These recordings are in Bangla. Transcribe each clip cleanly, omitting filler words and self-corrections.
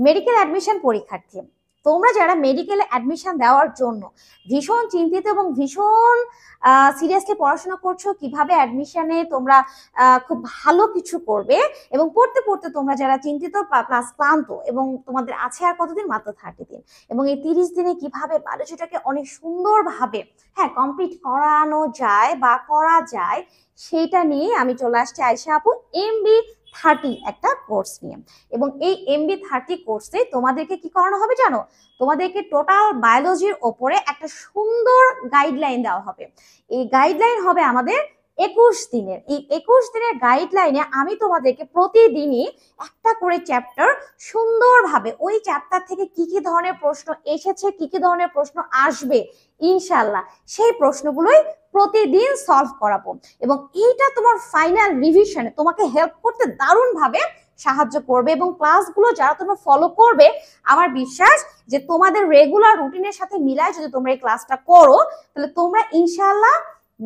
মেডিকেল অ্যাডমিশন পরীক্ষার্থী, তোমরা যারা মেডিকেলে অ্যাডমিশন দেওয়ার জন্য ভীষণ চিন্তিত এবং ভীষণ সিরিয়াসলি পড়াশোনা করছো কিভাবে অ্যাডমিশনে তোমরা খুব ভালো কিছু করবে, এবং পড়তে পড়তে তোমরা যারা চিন্তিত প্লাস ক্লান্ত, এবং তোমাদের আছে আর কতদিন, মাত্র 30 দিন, এবং এই 30 দিনে কিভাবে বায়োলজিটাকে অনেক সুন্দরভাবে কমপ্লিট করানো যায় বা করা যায়, সেইটা নিয়ে আমি চলে আসছি আয়েশা আপু MB30 একটা কোর্স নিয়ে। এবং এই MB30 কোর্সে তোমাদেরকে কি করানো হবে জানো? তোমাদেরকে টোটাল বায়োলজির ওপরে একটা সুন্দর গাইডলাইন দেওয়া হবে। এই গাইডলাইন হবে আমাদের 21 দিনের। এই 21 দিনের গাইডলাইনে আমি তোমাদেরকে প্রতিদিনই একটা করে চ্যাপ্টার সুন্দরভাবে, ওই চ্যাপ্টার থেকে কি কি ধরনের প্রশ্ন এসেছে, কি কি ধরনের প্রশ্ন আসবে ইনশাল্লাহ, সেই প্রশ্নগুলোই প্রতিদিন সলভ করাবো। এবং এইটা তোমার ফাইনাল রিভিশনে তোমাকে হেল্প করতে দারুণ ভাবে সাহায্য করবে। এবং ক্লাসগুলো যারা তোমরা ফলো করবে, আমার বিশ্বাস যে তোমাদের রেগুলার রুটিনের সাথে মিলায় যদি তোমরা এই ক্লাসটা করো, তাহলে তোমরা ইনশাআল্লাহ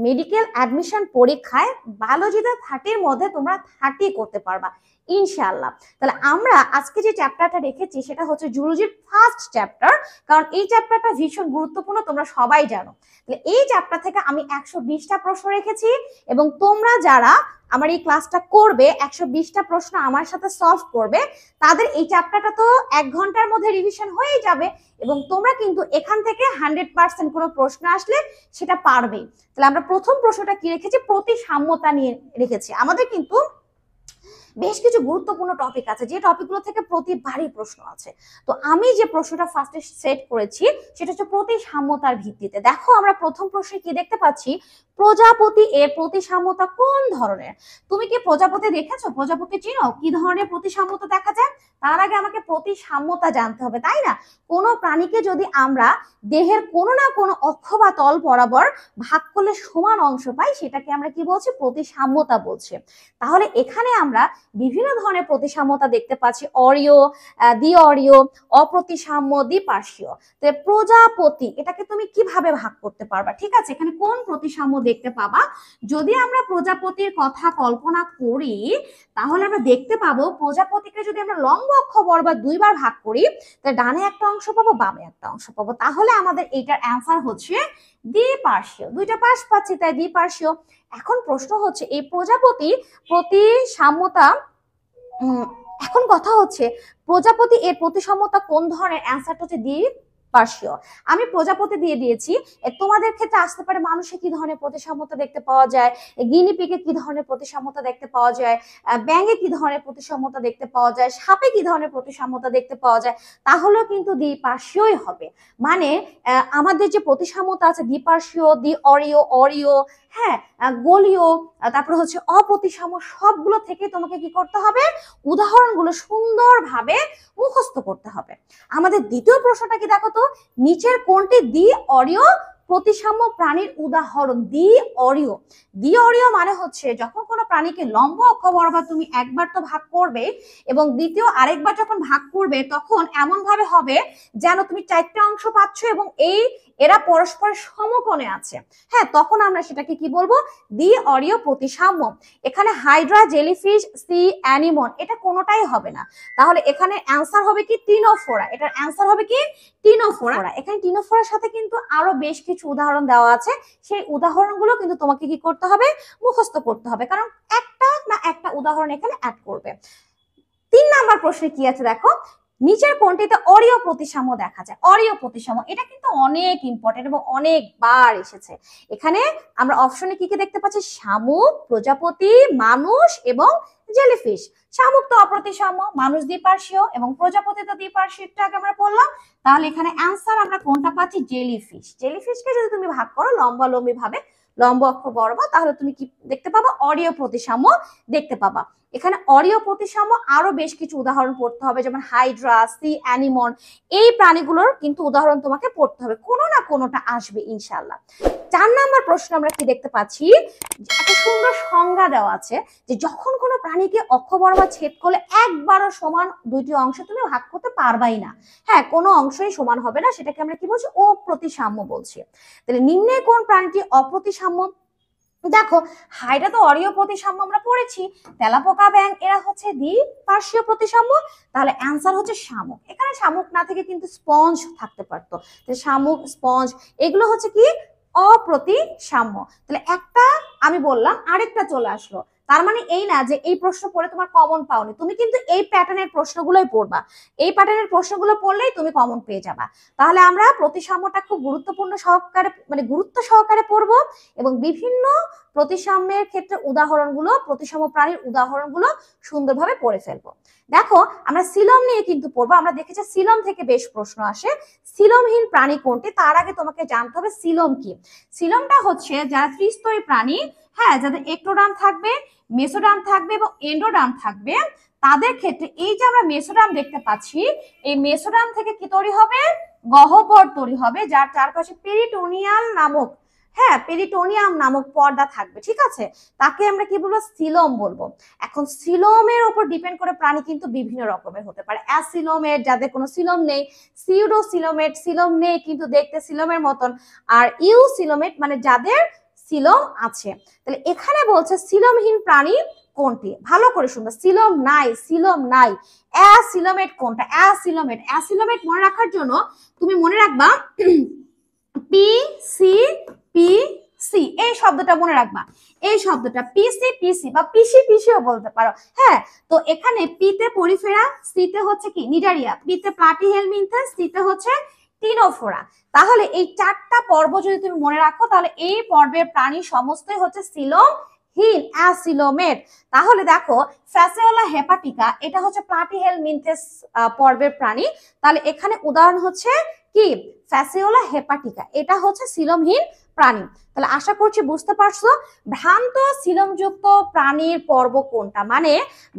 মেডিকেল অ্যাডমিশন পরীক্ষায় বায়োলজিতে 30-র মধ্যে তোমরা 30 করতে পারবা ইনশাআল্লাহ। তাহলে আমরা আজকে যে চ্যাপ্টারটা রেখেছি সেটা হচ্ছে জুলজির ফার্স্ট চ্যাপ্টার, কারণ এই চ্যাপ্টারটা ভীষণ গুরুত্বপূর্ণ, তোমরা সবাই জানো। তাহলে এই চ্যাপ্টার থেকে আমি 120টা প্রশ্ন রেখেছি, এবং তোমরা যারা আমার এই ক্লাসটা করবে, 120টা প্রশ্ন আমার সাথে সলভ করবে, তাদের এই চ্যাপ্টারটা তো 1 ঘন্টার মধ্যে রিভিশন হয়ে যাবে, এবং তোমরা কিন্তু এখান থেকে 100% কোনো প্রশ্ন আসলে সেটা পারবেই। তাহলে আমরা প্রথম প্রশ্নটা কি রেখেছি? প্রতিসাম্যতা নিয়ে রেখেছি। আমাদের কিন্তু বেশ কিছু গুরুত্বপূর্ণ টপিক আছে, যে টপিকগুলো থেকে প্রতিবারই প্রশ্ন আছে। তো আমি যে প্রশ্নটা ফার্স্টে সেট করেছি সেটা হচ্ছে প্রতিসাম্যতার ভিত্তিতে। দেখো আমরা প্রথম প্রশ্নে কি দেখতে পাচ্ছি, প্রজাপতি এর প্রতিসাম্যতা কোন ধরনের? তুমি কি প্রজাপতি দেখেছো? প্রজাপতি চিনো? কি ধরনের প্রতিসাম্যতা দেখা যায়? তার আগে আমাকে প্রতিসাম্যতা জানতে হবে, তাই না? কোনো প্রাণীকে যদি আমরা দেহের কোনো না কোনো অক্ষ বা তল বরাবর ভাগ করলে সমান অংশ পাই, সেটাকে আমরা কি বলছি? প্রতিসাম্যতা বলছি। তাহলে এখানে আমরা বিভিন্ন ধরনের প্রতিসাম্যতা দেখতে পাচ্ছি, অরীয়, দ্বি অরীয়, অপ্রতিসাম্য, দ্বিপার্শ্বীয়। তো প্রজাপতি এটাকে তুমি কিভাবে ভাগ করতে পারবা? ঠিক আছে, এখানে কোন প্রতিসাম্য দেখতে পাবা? যদি আমরা প্রজাপতির কথা কল্পনা করি, তাহলে আমরা দেখতে পাবো প্রজাপতিকে যদি আমরা লম্ব অক্ষ বরাবর 2বার ভাগ করি, তাহলে ডানে একটা অংশ পাবো, বামে একটা অংশ পাবো। তাহলে আমাদের এইটার অ্যান্সার হচ্ছে দ্বিপার্শ্বীয়। 2টা পাশ পাচ্ছি, তাই দ্বিপার্শ্বীয়। এখন প্রশ্ন হচ্ছে এই প্রজাপতি প্রতিসাম্যতা, এখন কথা হচ্ছে প্রজাপতি এর প্রতিসাম্যতা কোন ধরনের? অ্যান্সারটা হচ্ছে দ্বিপার্শ্বীয়। আমি প্রজাপতি দিয়ে দিয়েছি, তোমাদের ক্ষেত্রে আসতে পারে মানুষে কি ধরনের প্রতিসাম্যতা দেখতে পাওয়া যায়, গিনিপিগে কি ধরনের প্রতিসাম্যতা দেখতে পাওয়া যায়, ব্যাঙে কি ধরনের প্রতিসাম্যতা দেখতে পাওয়া যায়, সাপে কি ধরনের প্রতিসাম্যতা দেখতে পাওয়া যায়, তাহলেও কিন্তু দ্বিপার্শ্বীয়ই হবে। মানে আমাদের যে প্রতিসাম্যতা আছে দ্বিপার্শ্বীয়, দ্বি অরীয়, অরীয়, গোলীয়, তারপরে হচ্ছে অপ্রতিসাম্য, সবগুলো থেকে তোমাকে কি করতে হবে? উদাহরণগুলো সুন্দরভাবে মুখস্থ করতে হবে। আমাদের দ্বিতীয় প্রশ্নটা কি দেখো তো, নিচের কোনটি দ্বি অরীয় প্রতিসাম্য প্রাণীর উদাহরণ? দ্বি অরীয়, দ্বি অরীয় মানে হচ্ছে যখন কোনো প্রাণীকে লম্ব অক্ষ বরাবর তুমি একবার তো ভাগ করবে, এবং দ্বিতীয় আরেকবার যখন ভাগ করবে তখন এমন ভাবে হবে যেন তুমি 4টে অংশ পাচ্ছ এবং এরা পরস্পরের সমকোণে আছে। তখন আমরা সেটাকে কি বলবো? দ্বি অরীয় প্রতিসাম্য। এখানে হাইড্রা, জেলিফিশ, সি অ্যানিমন এটা কোনোটাই হবে না। তাহলে এখানে অ্যান্সার হবে কি? টিনোফোরা। এটার অ্যান্সার হবে কি? টিনোফোরা। এখানে টিনোফোরার সাথে কিন্তু আরো বেশ কিছু উদাহরণ দেওয়া আছে, সেই উদাহরণগুলো কিন্তু তোমাকে কি করতে হবে? মুখস্থ করতে হবে, কারণ একটা না একটা উদাহরণ এখানে অ্যাড করবে। 3 নাম্বার প্রশ্নে কি আছে দেখো, নিচের কোনটিতে অরীয় প্রতিসাম্য দেখা যায়? অরীয় প্রতিসাম্য এটা কিন্তু অনেক ইম্পর্টেন্ট এবং অনেকবার এসেছে। এখানে আমরা অপশনে কি কি দেখতে পাচ্ছি? শামুক, প্রজাপতি, মানুষ এবং জেলিফিশ। শামুক তো অপ্রতিসাম্য, মানুষ দ্বিপার্শ্বীয় এবং প্রজাপতি তো দ্বিপার্শ্বীয়টা আগে আমরা বললাম। তাহলে এখানে অ্যান্সার আমরা কোনটা পাচ্ছি? জেলিফিশ। জেলিফিশকে যদি তুমি ভাগ করো লম্বালম্বি ভাবে, লম্ব অক্ষ বরাবর, তাহলে তুমি কি দেখতে পাবা? অরীয় প্রতিসাম্য দেখতে পাবা। এখানে অরীয় প্রতিসাম্য আরো বেশ কিছু উদাহরণ পড়তে হবে, যেমন হাইড্রা, সি অ্যানিমন, এই প্রাণীগুলোর কিন্তু উদাহরণ তোমাকে পড়তে হবে, কোনো না কোনোটা আসবে ইনশাআল্লাহ। 4 নাম্বার প্রশ্ন আমরা কি দেখতে পাচ্ছি? একটা সুন্দর সংজ্ঞা দেওয়া আছে যে যখন কোনো প্রাণীকে অক্ষ বরাবর ছেদ করলে একবারও সমান 2টি অংশ তুমি ভাগ করতে পারবাই না। কোনো অংশই সমান হবে না, সেটাকে আমরা কি বলছি? অপ্রতিসাম্য বলছি। তাহলে নিম্নে কোন প্রাণীটি অপ্রতিসাম্য? দেখো হাইড্রা তো অরীয় প্রতিসাম্য আমরা পড়েছি, তেলাপোকা ব্যাঙ এরা হচ্ছে দ্বিপার্শ্বীয় প্রতিসাম্য, তাহলে অ্যান্সার হচ্ছে শামুক। এখানে শামুক না থেকে কিন্তু স্পঞ্জ থাকতে পারতো, শামুক স্পঞ্জ এগুলো হচ্ছে কি অপ্রতিসাম্য। তাহলে একটা আমি বললাম, আরেকটা চলে আসলো। তার মানে এই না যে এই প্রশ্ন পড়ে তোমার কমন পাওনি, তুমি কিন্তু এই প্যাটার্নের প্রশ্নগুলোই পড়বা, এই প্যাটার্নের প্রশ্নগুলো পড়লেই তুমি কমন পেয়ে যাবা। তাহলে আমরা প্রতিসাম্যটা খুব গুরুত্বপূর্ণ সহকারে মানে গুরুত্ব সহকারে পড়বো এবং বিভিন্ন প্রতিসাম্যের ক্ষেত্রে উদাহরণগুলো, প্রতিসাম্য প্রাণীর উদাহরণগুলো সুন্দরভাবে পড়ে ফেলবো। দেখো আমরা সিলম নিয়ে কিন্তু পড়বো, আমরা দেখেছি সিলম থেকে বেশ প্রশ্ন আসে। সিলমহীন প্রাণী কোনটি? তার আগে তোমাকে জানতে হবে সিলম কি। সিলমটা হচ্ছে যারা ত্রিস্তরী প্রাণী, হ্যাঁ, যাদের একটোডার্ম থাকবে, মেসোডার্ম থাকবে এবং এন্ডোডার্ম থাকবে, তাদের ক্ষেত্রে এই যে আমরা মেসোডার্ম দেখতে পাচ্ছি, এই মেসোডার্ম থেকে কি তৈরি হবে? গহ্বর তৈরি হবে, যার চারপাশে পেরিটোনিয়াল নামক, হ্যাঁ, পেরিটোনিয়াম নামক পর্দা থাকবে, ঠিক আছে, তাকে আমরা কি বলবো? সিলম বলবো। এখন সিলমের উপর ডিপেন্ড করে প্রাণী কিন্তু বিভিন্ন রকমের হতে পারে। অ্যাসিলোমেট যাদের কোনো সিলম নেই, সিউডো সিলোমেট সিলম নেই কিন্তু দেখতে সিলমের মতন, আর ইউ সিলোমেট মানে যাদের সিলম আছে। তাহলে এখানে বলছে সিলমহীন প্রাণী কোনটি? ভালো করে শুনবে, সিলম নাই, সিলম নাই। অ্যাসিলোমেট কোনটা? অ্যাসিলোমেট। অ্যাসিলোমেট মনে রাখার জন্য তুমি মনে রাখবা পি সি পি সি, এই শব্দটা মনে রাখবা, এই শব্দটা পিসি পিসি বা পিসি পিসিও বলতে পারো, হ্যাঁ। তো এখানে পিতে পরিফেরা, সিতে হচ্ছে কি নিডারিয়া, পিতে প্লাটিহেলমিনথেস, সিতে হচ্ছে টিনোফোরা। তাহলে এই চারটা পর্ব যদি তুমি মনে রাখো, তাহলে এই পর্বের প্রাণী সমস্তই হচ্ছে সিলোমহীন, অ্যাসিলোমেট। তাহলে দেখো ফ্যাসিওলা হেপাটিকা এটা হচ্ছে প্লাটিহেলমিনথেস পর্বের প্রাণী, তাহলে এখানে উদাহরণ হচ্ছে কি? ফ্যাসিওলা হেপাটিকা, এটা হচ্ছে সিলমহীন প্রাণী। তাহলে আশা করছি বুঝতে পারছো। ভ্রান্ত সিলমযুক্ত প্রাণীর পর্ব কোনটা? মানে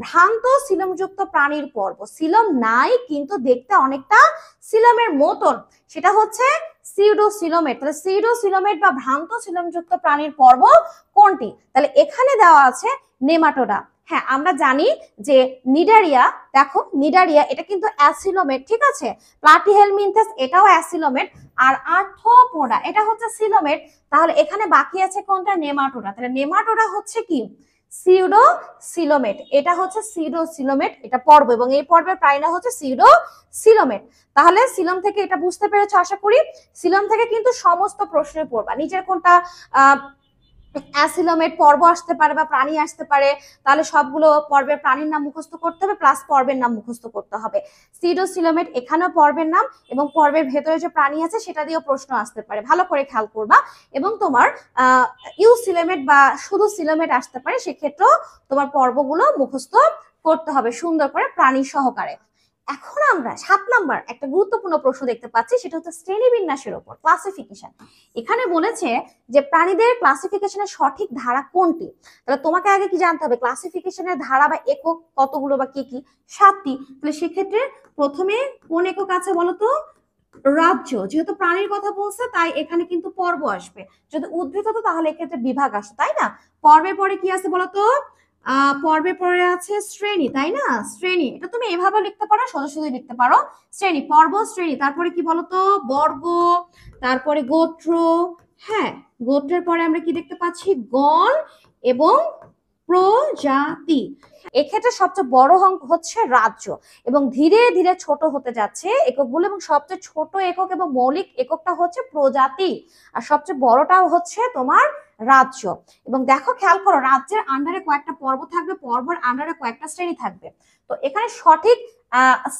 ভ্রান্ত সিলমযুক্ত প্রাণীর পর্ব, সিলম নাই কিন্তু দেখতে অনেকটা সিলমের মতন, সেটা হচ্ছে সিউডো সিলোমেট। তাহলে সিউডো সিলোমেট বা ভ্রান্ত সিলমযুক্ত প্রাণীর পর্ব কোনটি? তাহলে এখানে দেওয়া আছে নেমাটোডা। হ্যাঁ, আমরা জানি যে নিডারিয়া, দেখো নিডারিয়া এটা কিন্তু অ্যাসিলোমেট, ঠিক আছে, প্লাটিহেলমিনথেস এটাও অ্যাসিলোমেট, আর আর্থ্রোপোডা এটা হচ্ছে সিলোমেট। তাহলে এখানে বাকি আছে কোনটা? নেমাটোডা। তাহলে নেমাটোডা হচ্ছে কি? সিউডো সিলোমেট, এটা হচ্ছে সিউডো সিলোমেট, এটা পর্ব এবং এই পর্বের প্রাণীরা হচ্ছে সিউডো সিলোমেট। তাহলে সিলম থেকে এটা বুঝতে পেরেছো আশা করি। সিলম থেকে কিন্তু সমস্ত প্রশ্নে পড়বা, নিচের কোনটা অ্যাসিলোমেট পর্ব আসতে পারে বা প্রাণী আসতে পারে, তাহলে সবগুলো পর্বের প্রাণীর নাম মুখস্থ করতে হবে প্লাস পর্বের নাম মুখস্থ করতে হবে। সিউডোসিলোমেট এখানেও পর্বের নাম এবং পর্বের ভেতরে যে প্রাণী আছে সেটা দিয়েও প্রশ্ন আসতে পারে, ভালো করে খেয়াল করবা। এবং তোমার ইউসিলোমেট বা শুধু সিলোমেট আসতে পারে, সেক্ষেত্রেও তোমার পর্বগুলো মুখস্থ করতে হবে সুন্দর করে প্রাণী সহকারে। এখন আমরা 7 নাম্বার একটা গুরুত্বপূর্ণ প্রশ্ন দেখতে পাচ্ছি, সেটা হচ্ছে শ্রেণীবিন্যাসের উপর, ক্লাসিফিকেশন। এখানে বলেছে যে প্রাণীদের ক্লাসিফিকেশনের সঠিক ধারা কোনটি? তাহলে তোমাকে আগে কি জানতে হবে? ক্লাসিফিকেশনের ধারা বা একক কতগুলো বা কি কি? 7টি। তাহলে সেক্ষেত্রে প্রথমে কোন একক আছে বলতো? রাজ্য, যেহেতু প্রাণীর কথা বলছে তাই এখানে কিন্তু পর্ব আসবে, যদি উদ্ভিদ হতো তাহলে এক্ষেত্রে বিভাগ আসতো, তাই না? পর্বের পরে কি আছে বলতো? পর্বের পরে আছে শ্রেণী, তাই না? শ্রেণী, এটা তুমি এভাবে লিখতে পারো, সোজা সোজা লিখতে পারো, শ্রেণী, পর্ব, শ্রেণী। তারপরে কি বলতো? বর্গ, তারপরে গোত্র, হ্যাঁ, গোত্রের পরে আমরা কি দেখতে পাচ্ছি? গণ এবং প্রজাতি। এক্ষেত্রে সবচেয়ে বড় অঙ্ক হচ্ছে রাজ্য এবং ধীরে ধীরে ছোট হতে যাচ্ছে এককগুলো, এবং সবচেয়ে ছোট একক এবং মৌলিক এককটা হচ্ছে প্রজাতি, আর সবচেয়ে বড়টাও হচ্ছে তোমার রাজ্য। এবং দেখো খেয়াল করো, রাজ্যের আন্ডারে কয়েকটা পর্ব থাকবে, পর্বের আন্ডারে কয়েকটা শ্রেণী থাকবে। তো এখানে সঠিক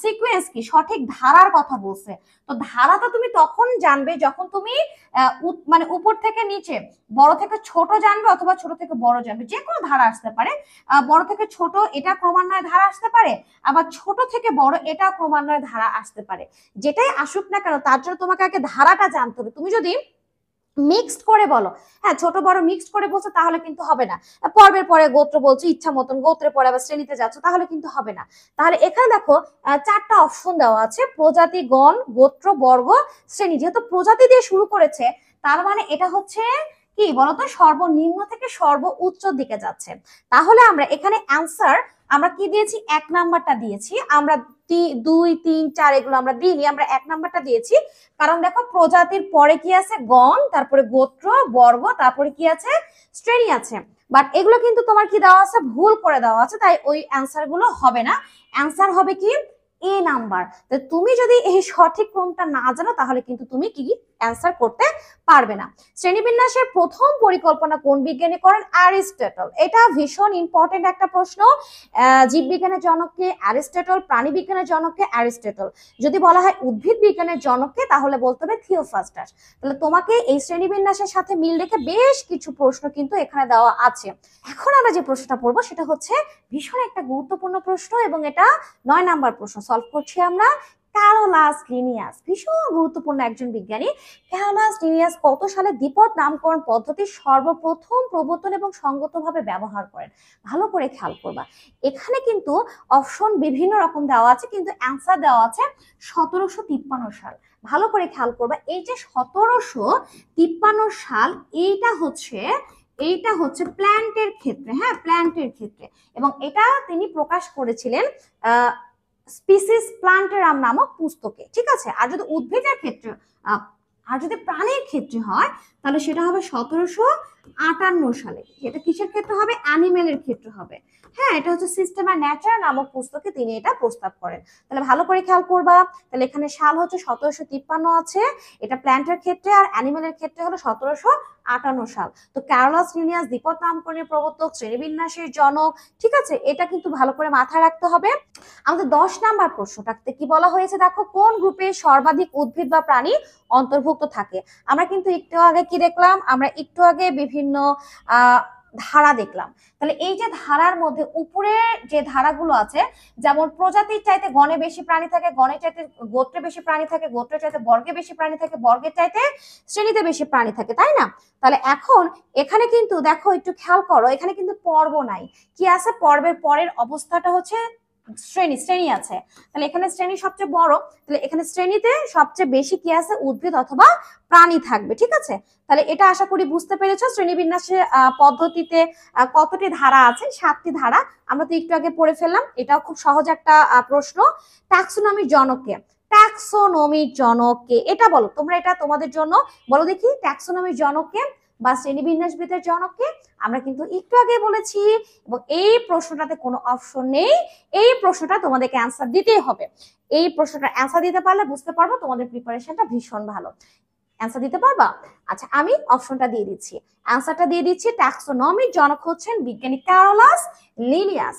সিকোয়েন্স কি, সঠিক ধারার কথা বলছে। তো ধারাটা তুমি তখন জানবে যখন তুমি মানে উপর থেকে নিচে, বড় থেকে ছোট জানবে অথবা ছোট থেকে বড় জানবে, যে কোনো ধারা আসতে পারে। বড় থেকে ছোট এটা ক্রমান্বয়ে ধারা আসতে পারে, আবার ছোট থেকে বড় এটা ক্রমান্বয়ে ধারা আসতে পারে। যেটাই আসুক না কেন তার জন্য তোমাকে আগে ধারাটা জানতে হবে। তুমি যদি মিক্সড করে বলো, হ্যাঁ ছোট বড় মিক্সড করে বলছো, তাহলে কিন্তু হবে না। পর্বের পরে গোত্র বলছো ইচ্ছা মতন, গোত্রের পরে আবার শ্রেণীতে যাচ্ছ, তাহলে কিন্তু হবে না। তাহলে এখানে দেখো 4টা অপশন দেওয়া আছে, প্রজাতি, গণ, গোত্র, বর্গ, শ্রেণী। যেহেতু প্রজাতি দিয়ে শুরু করেছে তার মানে এটা হচ্ছে কি বলতো? সর্বনিম্ন থেকে সর্বোচ্চ দিকে যাচ্ছে। তাহলে আমরা এখানে অ্যান্সার আমরা কি দিয়েছি, 1 নাম্বারটা দিয়েছি। আমরা 2 3 4 এগুলো আমরা দিইনি, আমরা 1 নাম্বারটা দিয়েছি। কারণ দেখো প্রজাতির পরে কি আছে, গণ, তারপরে গোত্র, বর্গ, তারপরে কি আছে, শ্রেণী আছে। বাট এগুলো কিন্তু তোমার কি দেওয়া আছে, ভুল করে দেওয়া আছে, তাই ওই অ্যান্সার গুলো হবে না। অ্যান্সার হবে কি, এ নাম্বার। তো তুমি যদি এই সঠিক ক্রমটা না জানো তাহলে কিন্তু তুমি কি অ্যান্সার করতে পারবে না। শ্রেণীবিন্যাসের প্রথম পরিকল্পনা কোন বিজ্ঞানী করেন, অ্যারিস্টটল। এটা ভীষণ ইম্পর্টেন্ট একটা প্রশ্ন। জীববিজ্ঞানের জনককে অ্যারিস্টটল, প্রাণী বিজ্ঞানের জনককে অ্যারিস্টটল। যদি বলা হয় উদ্ভিদ বিজ্ঞানের জনককে তাহলে বলতে হবে থিওফ্রাস্টাস। তাহলে তোমাকে এই শ্রেণীবিন্যাসের সাথে মিল রেখে বেশ কিছু প্রশ্ন কিন্তু এখানে দেওয়া আছে। এখন আমরা যে প্রশ্নটা পড়বো সেটা হচ্ছে ভীষণ একটা গুরুত্বপূর্ণ প্রশ্ন, এবং এটা 9 নাম্বার প্রশ্ন সলভ করছি আমরা। ক্যারোলাস লিনিয়াস ভীষণ গুরুত্বপূর্ণ একজন বিজ্ঞানী। ক্যারোলাস লিনিয়াস কত সালে দ্বিপদ নামকরণ পদ্ধতি সর্বপ্রথম প্রবর্তন এবং সঙ্গতভাবে ব্যবহার করেন? ভালো করে খেয়াল করবা, এখানে কিন্তু অপশন বিভিন্ন রকম দেওয়া আছে, কিন্তু অ্যান্সার দেওয়া আছে 1753 সাল। ভালো করে খেয়াল করবা, এই যে 1753 সাল, এইটা হচ্ছে প্ল্যান্টের ক্ষেত্রে, হ্যাঁ প্ল্যান্টের ক্ষেত্রে, এবং এটা তিনি প্রকাশ করেছিলেন স্পিসিস প্লান্টেরাম নামক পুস্তকে, ঠিক আছে। আর যদি উদ্ভিদের ক্ষেত্রে আর যদি প্রাণীর ক্ষেত্রে হয় তাহলে সেটা হবে 1758 সালে। এটা কিসের ক্ষেত্রে হবে, অ্যানিমেলের ক্ষেত্রে হবে। হ্যাঁ, এটা হচ্ছে সিস্টেম অ্যান্ড নেচার নামক পুস্তকে তিনি এটা প্রস্তাব করেন। তাহলে ভালো করে খেয়াল করবা, তাহলে এখানে সাল হচ্ছে 1753 আছে, এটা প্ল্যান্টের ক্ষেত্রে, আর অ্যানিমেলের ক্ষেত্রে হলো 1758 সাল। তো ক্যারোলাস লিনিয়াস দ্বিপদ নামকরণের প্রবর্তক, শ্রেণীবিন্যাসের জনক, ঠিক আছে, এটা কিন্তু ভালো করে মাথায় রাখতে হবে। আমাদের 10 নাম্বার প্রশ্নটাতে কি বলা হয়েছে দেখো, কোন গ্রুপে সর্বাধিক উদ্ভিদ বা প্রাণী অন্তর্ভুক্ত থাকে? আমরা কিন্তু একটু আগে কি দেখলাম, আমরা একটু আগে বিভিন্ন ধারা দেখলাম। তাহলে এই যে ধারার মধ্যে উপরে যে ধারাগুলো আছে, যেমন প্রজাতির চাইতে গণে বেশি প্রাণী থাকে, গণের চাইতে গোত্রে বেশি প্রাণী থাকে, গোত্রের চাইতে বর্গে বেশি প্রাণী থাকে, বর্গের চাইতে শ্রেণীতে বেশি প্রাণী থাকে, তাই না? তাহলে এখন এখানে কিন্তু দেখো, একটু খেয়াল করো, এখানে কিন্তু পর্ব নাই। কি আছে, পর্বের পরের অবস্থাটা হচ্ছে শ্রেণী আছে। তাহলে এখানে শ্রেণী সবচেয়ে বড়, তাহলে এখানে শ্রেণীতে সবচেয়ে বেশি কি আছে, উদ্ভিদ অথবা প্রাণী থাকবে, ঠিক আছে। তাহলে এটা আশা করি বুঝতে পেরেছো। শ্রেণীবিন্যাসের পদ্ধতিতে কতটি ধারা আছে, 7টি ধারা। আমরা তো একটু আগে পড়ে ফেললাম, এটাও খুব সহজ একটা প্রশ্ন। ট্যাক্সোনমির জনককে, ট্যাক্সোনমির জনককে, এটা বলো তোমরা, এটা তোমাদের জন্য বলো দেখি, ট্যাক্সোনমির জনককে বা শ্রেণীবিন্যাসবিদের জনককে। আমরা কিন্তু একটু আগে বলেছি, এবং এই প্রশ্নটাতে কোনো অপশন নেই, এই প্রশ্নটা তোমাদেরকে অ্যান্সার দিতেই হবে। এই প্রশ্নটা অ্যান্সার দিতে পারলে বুঝতে পারবো তোমাদের প্রিপারেশনটা ভীষণ ভালো। অ্যান্সার দিতে পারবা? আচ্ছা, আমি অপশনটা দিয়ে দিচ্ছি, অ্যান্সারটা দিয়ে দিচ্ছি। ট্যাক্সোনমির জনক হচ্ছেন বিজ্ঞানী ক্যারোলাস লিনিয়াস।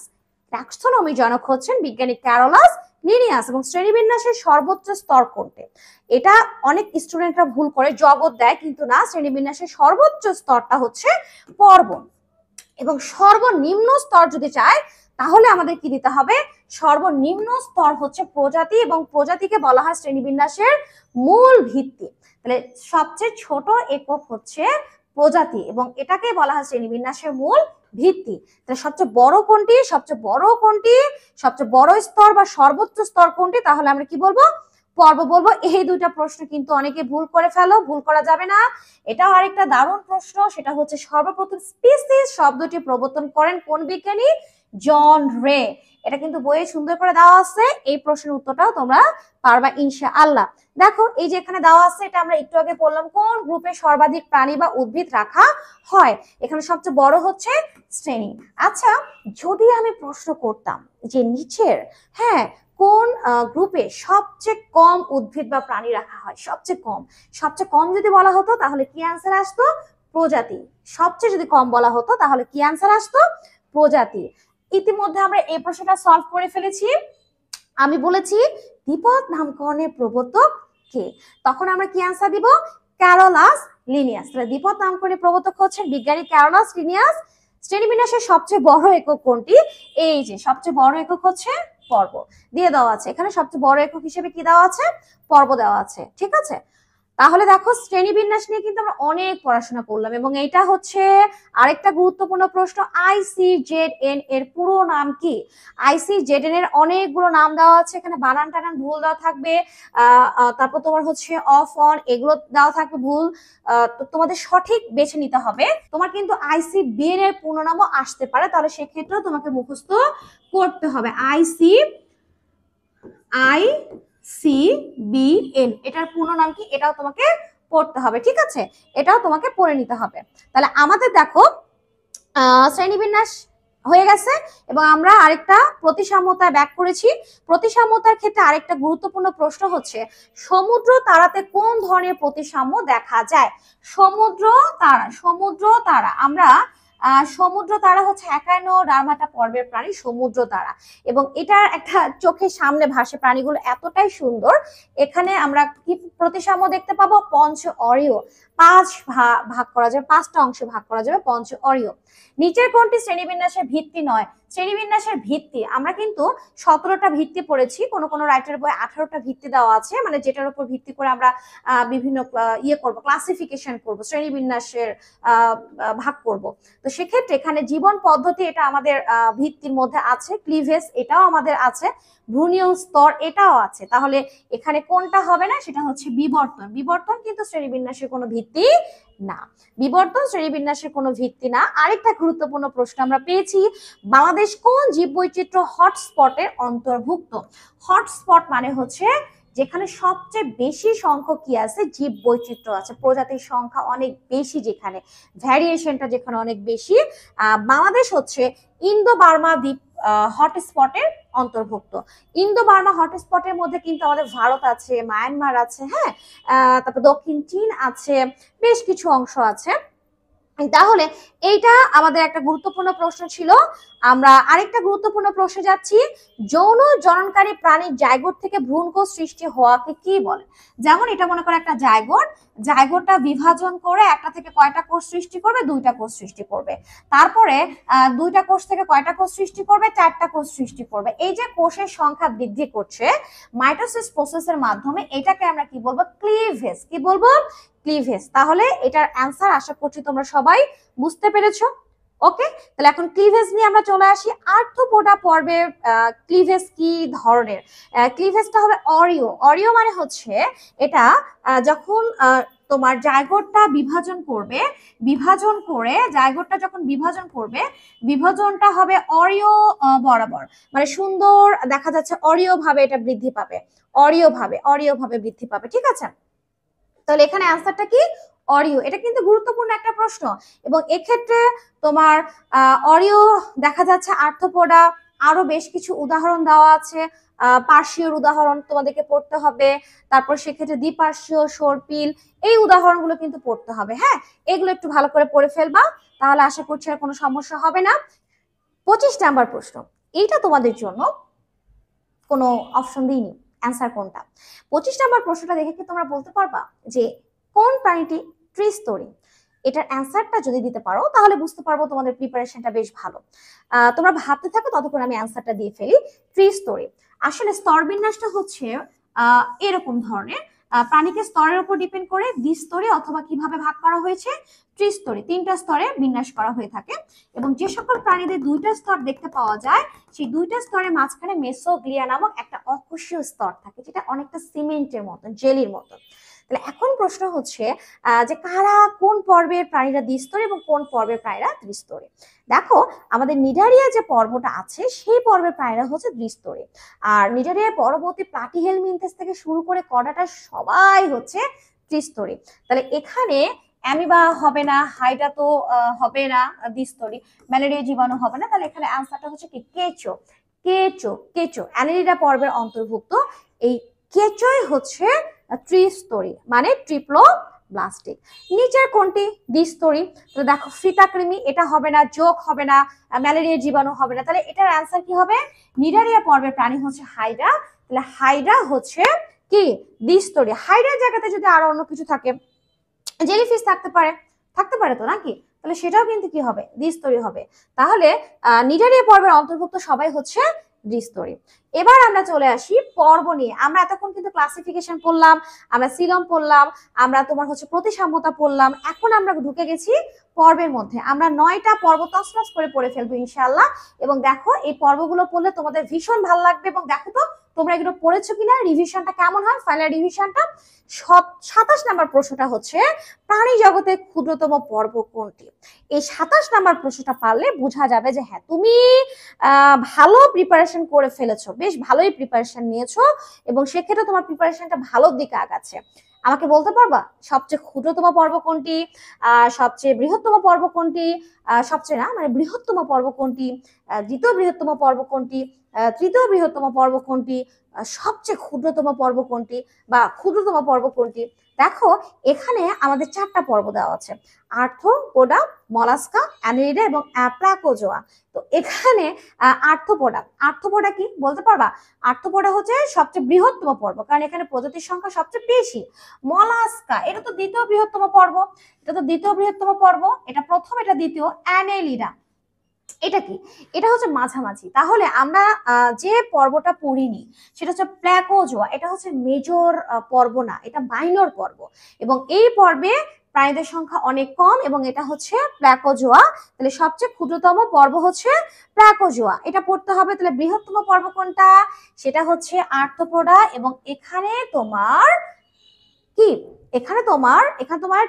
ট্যাক্সোনমির জনক হচ্ছেন বিজ্ঞানী ক্যারোলাস লিনিয়াস। এবং শ্রেণীবিন্যাসের সর্বোচ্চ স্তর কোনটি? এটা অনেক স্টুডেন্টরা ভুল করে জগৎ দেয়, কিন্তু না, শ্রেণীবিন্যাসের সর্বোচ্চ স্তরটা হচ্ছে পর্ব। এবং সর্বনিম্ন স্তর যদি চাই তাহলে আমাদের কি দিতে হবে, সর্বনিম্ন স্তর হচ্ছে প্রজাতি, এবং প্রজাতিকে বলা হয় শ্রেণীবিন্যাসের মূল ভিত্তি। তাহলে সবচেয়ে ছোট একক হচ্ছে প্রজাতি, এবং এটাকে বলা হয় শ্রেণীবিন্যাসের মূল ভিত্তি। তাহলে সবচেয়ে বড় কোনটি, সবচেয়ে বড় স্তর বা সর্বোচ্চ স্তর কোনটি? তাহলে আমরা কি বলবো, পর্ব বলবো। এই দুইটা প্রশ্ন কিন্তু অনেকে ভুল করে ফেলো, ভুল করা যাবে না। এটাও আরেকটা দারুণ প্রশ্ন, সেটা হচ্ছে সর্বপ্রথম স্পিসিস শব্দটি প্রবর্তন করেন কোন বিজ্ঞানী? জন রে। এটা কিন্তু বইয়ে সুন্দর করে দেওয়া আছে, এই প্রশ্নের উত্তরটাও তোমরা পারবা ইনশাআল্লাহ। দেখো এই যে এখানে দেওয়া আছে, এটা আমরা একটু আগে বললাম, কোন গ্রুপে সর্বাধিক প্রাণী বা উদ্ভিদ রাখা হয়? এখানে সবচেয়ে বড় হচ্ছে শ্রেণী। আচ্ছা, যদি আমি প্রশ্ন করতাম যে নিচের, হ্যাঁ, কোন গ্রুপে সবচেয়ে কম উদ্ভিদ বা প্রাণী রাখা হয়, সবচেয়ে কম যদি বলা হতো তাহলে কি অ্যান্সার আসতো? প্রজাতি। সবচেয়ে যদি কম বলা হতো তাহলে কি অ্যান্সার আসতো? প্রজাতি। ইতিমধ্যে আমরা এই প্রশ্নটা সলভ করে ফেলেছি। আমি বলেছি দ্বিপদ নামকরণের প্রবর্তক কে, তখন আমরা কি অ্যান্সার দিব? Carolus Linnaeus. তাহলে দ্বিপদ নামকরণের প্রবর্তক হচ্ছেন বিজ্ঞানী ক্যারোলাস লিনিয়াস। শ্রেণীবিন্যাসের সবচেয়ে বড় একক কোনটি? এই যে সবচেয়ে বড় একক হচ্ছে পর্ব, দিয়ে দেওয়া আছে এখানে। সবচেয়ে বড় একক হিসেবে কি দেওয়া আছে? পর্ব দেওয়া আছে, ঠিক আছে। তাহলে দেখো শ্রেণীবিন্যাস নিয়ে কিন্তু আমরা অনেক পড়াশোনা করলাম, এবং এটা হচ্ছে আরেকটা গুরুত্বপূর্ণ প্রশ্ন, ICZN এর পুরো নাম কি? ICZN এর অনেকগুলো নাম দেওয়া আছে, এখানে বানান টানান ভুল দেওয়া থাকবে, তারপর তোমার হচ্ছে অফ অন এগুলো দেওয়া থাকবে ভুল, তো তোমাদের সঠিক বেছে নিতে হবে। তোমার কিন্তু ICBN এর পূর্ণ নামও আসতে পারে, তাহলে সেক্ষেত্রেও তোমাকে মুখস্থ করতে হবে। ICBN এটার পূর্ণ নাম কি, এটাও তোমাকে পড়তে হবে, ঠিক আছে, এটাও তোমাকে পড়ে নিতে হবে। তাহলে আমাদের দেখো শ্রেণীবিন্যাস হয়ে গেছে, এবং আমরা আরেকটা প্রতিসাম্যতায় ব্যাক করেছি। প্রতিসাম্যতার ক্ষেত্রে আরেকটা গুরুত্বপূর্ণ প্রশ্ন হচ্ছে, সমুদ্র তারাতে কোন ধরনের প্রতিসাম্য দেখা যায়? সমুদ্র তারা আমরা সমুদ্র তারা হচ্ছে একায়ন ডারমাটা পর্বের প্রাণী সমুদ্র তারা, এবং এটার একটা চোখের সামনে ভাসে, প্রাণীগুলো এতটাই সুন্দর। এখানে আমরা কি প্রতিসাম্য দেখতে পাবো? পঞ্চ অরীয়, ভাগ করা যাবে, 5টা অংশে ভাগ করা যাবে পঞ্চ অরীয়। নিচের কোনটি শ্রেণীবিন্যাসের ভিত্তি নয়? শ্রেণীবিন্যাসের ভিত্তি আমরা কিন্তু 17টা ভিত্তি পড়েছি, কোন রাইটার বই 18টা ভিত্তি দেওয়া আছে, মানে যেটার উপর ভিত্তি করে আমরা বিভিন্ন করব, ক্লাসিফিকেশন করব, শ্রেণীবিন্যাসের ভাগ করব। তো সেক্ষেত্রে এখানে জীবন পদ্ধতি এটা আমাদের ভিত্তির মধ্যে আছে, ক্লিভেজ এটাও আমাদের আছে, ভ্রূণীয় স্তর এটাও আছে। তাহলে এখানে কোনটা হবে না? সেটা হচ্ছে বিবর্তন। বিবর্তন কিন্তু শ্রেণীবিন্যাসের কোনো ভিত্তি না, বিবর্তন শ্রেণীবিন্যাসের কোনো ভিত্তি না। আরেকটা গুরুত্বপূর্ণ প্রশ্ন আমরা পেয়েছি, বাংলাদেশ কোন জীববৈচিত্র্য হটস্পটের অন্তর্ভুক্ত? হটস্পট মানে হচ্ছে যেখানে সবচেয়ে বেশি সংখ্যক কি আছে, জীব বৈচিত্র্য আছে, প্রজাতির সংখ্যা অনেক বেশি, যেখানে ভ্যারিয়েশনটা যেখানে অনেক বেশি। বাংলাদেশ হচ্ছে ইন্দো বার্মা দ্বীপ হটস্পটের অন্তর্ভুক্ত। ইন্দো বার্মা হটস্পটের মধ্যে কিন্তু আমাদের ভারত আছে, মায়ানমার আছে, হ্যাঁ, তারপর দক্ষিণ চীন আছে, বেশ কিছু অংশ আছে। তাহলে এইটা আমাদের একটা গুরুত্বপূর্ণ প্রশ্ন ছিল। আমরা আরেকটা গুরুত্বপূর্ণ প্রশ্নে যাচ্ছি, যৌন জননকারী প্রাণীর জাইগোট থেকে ভ্রূণকোষ সৃষ্টি হওয়াকে কি বলে? যেমন এটা মনে করো একটা জাইগোটটা বিভাজন করে একটা থেকে কয়টা কোষ সৃষ্টি করবে? 2টা কোষ সৃষ্টি করবে। তারপরে 2টা কোষ থেকে কয়টা কোষ সৃষ্টি করবে? 4টা কোষ সৃষ্টি করবে। এই যে কোষের সংখ্যা বৃদ্ধি করছে মাইটোসিস প্রসেসের মাধ্যমে, এটাকে আমরা কি বলবো? ক্লিভেজ। কি বলবো? ক্লিভেজ। তাহলে এটার অ্যান্সার আশা করছি তোমরা সবাই বুঝতে পেরেছো। ওকে, তাহলে এখন ক্লিভেজ নিয়ে আমরা চলে আসি। আর্থ্রোপোডা পর্বে ক্লিভেজ কি ধরনের? ক্লিভেজটা হবে অরিও। অরিও মানে হচ্ছে এটা যখন তোমার জাইগোটটা বিভাজন করে জাইগোটটা যখন বিভাজন করবে, বিভাজনটা হবে অরিও বরাবর, মানে সুন্দর দেখা যাচ্ছে, অরিও ভাবে এটা বৃদ্ধি পাবে, অরিও ভাবে বৃদ্ধি পাবে, ঠিক আছে। তাহলে এখানে অ্যান্সারটা কি? অরিও। এটা কিন্তু গুরুত্বপূর্ণ একটা প্রশ্ন, এবং এক্ষেত্রে তোমার অরিও দেখা যাচ্ছে, আর্থ্রোপোডা আরো বেশ কিছু উদাহরণ দেওয়া আছে, পার্শ্বীয় উদাহরণ তোমাদেরকে পড়তে হবে, তারপর সেক্ষেত্রে দ্বিপার্শ্বীয়, সর্পিল, এই উদাহরণগুলো কিন্তু পড়তে হবে। হ্যাঁ, এগুলো একটু ভালো করে পড়ে ফেলবা, তাহলে আশা করছি আর কোনো সমস্যা হবে না। 25 নাম্বার প্রশ্ন, এইটা তোমাদের জন্য কোনো অপশন দিইনি, অ্যান্সার কোনটা? 25 নাম্বার প্রশ্নটা দেখে কি তোমরা বলতে পারবা যে কোন প্রাণীটি ত্রিস্তরী? এটার অ্যান্সারটা যদি দিতে পারো তাহলে বুঝতে পারবো তোমাদের প্রিপারেশনটা বেশ ভালো। তোমরা ভাবতে থাকো, ততক্ষণ আমি অ্যান্সারটা দিয়ে ফেলি। ত্রিস্তরী, আসলে স্তর বিন্যাসটা হচ্ছে এরকম ধরনের, প্রাণীকে স্তরের উপর ডিপেন্ড করে দ্বিস্তরী অথবা কিভাবে ভাগ করা হয়েছে, ত্রিস্তরী, 3টা স্তরে বিন্যাস করা হয়ে থাকে। এবং যে সকল প্রাণীদের 2টা স্তর দেখতে পাওয়া যায়, সেই 2টা স্তরের মাঝখানে মেসোগ্লিয়া নামক একটা অকোষীয় স্তর থাকে, যেটা অনেকটা সিমেন্টের মতো, জেলির মতো। তাহলে এখন প্রশ্ন হচ্ছে যে কারা, কোন পর্বের প্রাণীরা দ্বিস্তরী এবং কোন পর্বের প্রাণীরা ত্রিস্তরী? দেখো, আমাদের নিডারিয়া যে পর্বটা আছে সেই পর্বের প্রাণীরা হচ্ছে দ্বিস্তরী, আর নিডারিয়ার পরবর্তী প্লাটিহেলমিনথেস থেকে শুরু করে কর্ডাটা সবাই হচ্ছে ত্রিস্তরী। তাহলে এখানে অ্যামিবা হবে না, হাইড্রা তো হবে না দ্বিস্তরী, ম্যালেরিয়া জীবাণু হবে না, তাহলে এখানে অ্যান্সারটা হচ্ছে কি? কেঁচো অ্যানেলিডা পর্বের অন্তর্ভুক্ত। এই কেঁচোই হচ্ছে ত্রিস্তরী, মানে ট্রিপ্লোব্লাস্টিক। নিচের কোনটি দ্বিস্তরী? তো দেখো, ফিতাকৃমি এটা হবে না, জোক হবে না, ম্যালেরিয়া জীবাণু হবে না, তাহলে এটার অ্যান্সার কি হবে? নিডারিয়া পর্বের প্রাণী হচ্ছে হাইড্রা, তাহলে হাইড্রা হচ্ছে কি? দ্বিস্তরী। হাইড্রার জায়গাতে যদি আরো অন্য কিছু থাকে, জেলিফিশ থাকতে পারে তো নাকি, তাহলে সেটাও কিন্তু কি হবে? দ্বিস্তরী হবে। তাহলে নিডারিয়া পর্বের অন্তর্ভুক্ত সবাই হচ্ছে দ্বিস্তরী। এবার আমরা চলে আসি পর্ব নিয়ে। আমরা এতক্ষণ কিন্তু ক্লাসিফিকেশন পড়লাম, আমরা সিলম পড়লাম, আমরা তোমার হচ্ছে প্রতিসাম্যতা পড়লাম। এখন আমরা ঢুকে গেছি পর্বের মধ্যে। আমরা 9টা পর্ব তছনছ করে পড়ে ফেলবো ইনশাআল্লাহ। এবং দেখো এই পর্বগুলো পড়লে তোমাদের ভীষণ ভালো লাগবে। এবং দেখো তো তোমরা এগুলো পড়েছো কিনা, রিভিশনটা কেমন হয়, ফাইনাল রিভিশনটা। 27 নাম্বার প্রশ্নটা হচ্ছে প্রাণী জগতের ক্ষুদ্রতম পর্ব কোনটি। এই 27 নাম্বার প্রশ্নটা পারলে বোঝা যাবে যে হ্যাঁ তুমি ভালো প্রিপারেশন করে ফেলেছো, বেশ ভালোই প্রিপারেশন নিয়েছো এবং সেক্ষেত্রে তোমার প্রিপারেশনটা ভালোর দিকে আগাচ্ছে। আমাকে বলতে পারবা সবচেয়ে ক্ষুদ্রতম পর্ব কোনটি, সবচেয়ে বৃহত্তম পর্ব কোনটি, সবচেয়ে না মানে বৃহত্তম পর্ব কোনটি, দ্বিতীয় বৃহত্তম পর্ব কোনটি, তৃতীয় বৃহত্তম পর্ব কোনটি, সবচেয়ে ক্ষুদ্রতম পর্ব কোনটি বা ক্ষুদ্রতম পর্ব কোনটি। দেখো এখানে আমাদের 4টা পর্ব দেওয়া আছে, আর্থ্রোপোডা, মলাস্কা, অ্যানেলিডা এবং প্লাকোজোয়া। তো এখানে আর্থ্রোপোডা কি বলতে পারবা? আর্থ্রোপোডা হচ্ছে সবচেয়ে বৃহত্তম পর্ব, কারণ এখানে প্রজাতির সংখ্যা সবচেয়ে বেশি। মলাস্কা এটা তো দ্বিতীয় বৃহত্তম পর্ব, এটা প্রথম, এটা দ্বিতীয়। অ্যানেলিডা এটা কি? এটা হচ্ছে মাঝামাঝি। তাহলে আমরা যে পর্বটা পড়িনি সেটা হচ্ছে প্ল্যাকোজোয়া, এটা হচ্ছে মেজর পর্ব না, এটা মাইনর পর্ব এবং এই পর্বে প্রাণীদের সংখ্যা অনেক কম এবং এটা হচ্ছে প্ল্যাকোজোয়া। তাহলে সবচেয়ে ক্ষুদ্রতম পর্ব হচ্ছে প্ল্যাকোজোয়া, এটা পড়তে হবে। তাহলে বৃহত্তম পর্ব কোনটা? সেটা হচ্ছে আর্থ্রোপোডা এবং এখানে তোমার কি, এখানে তোমার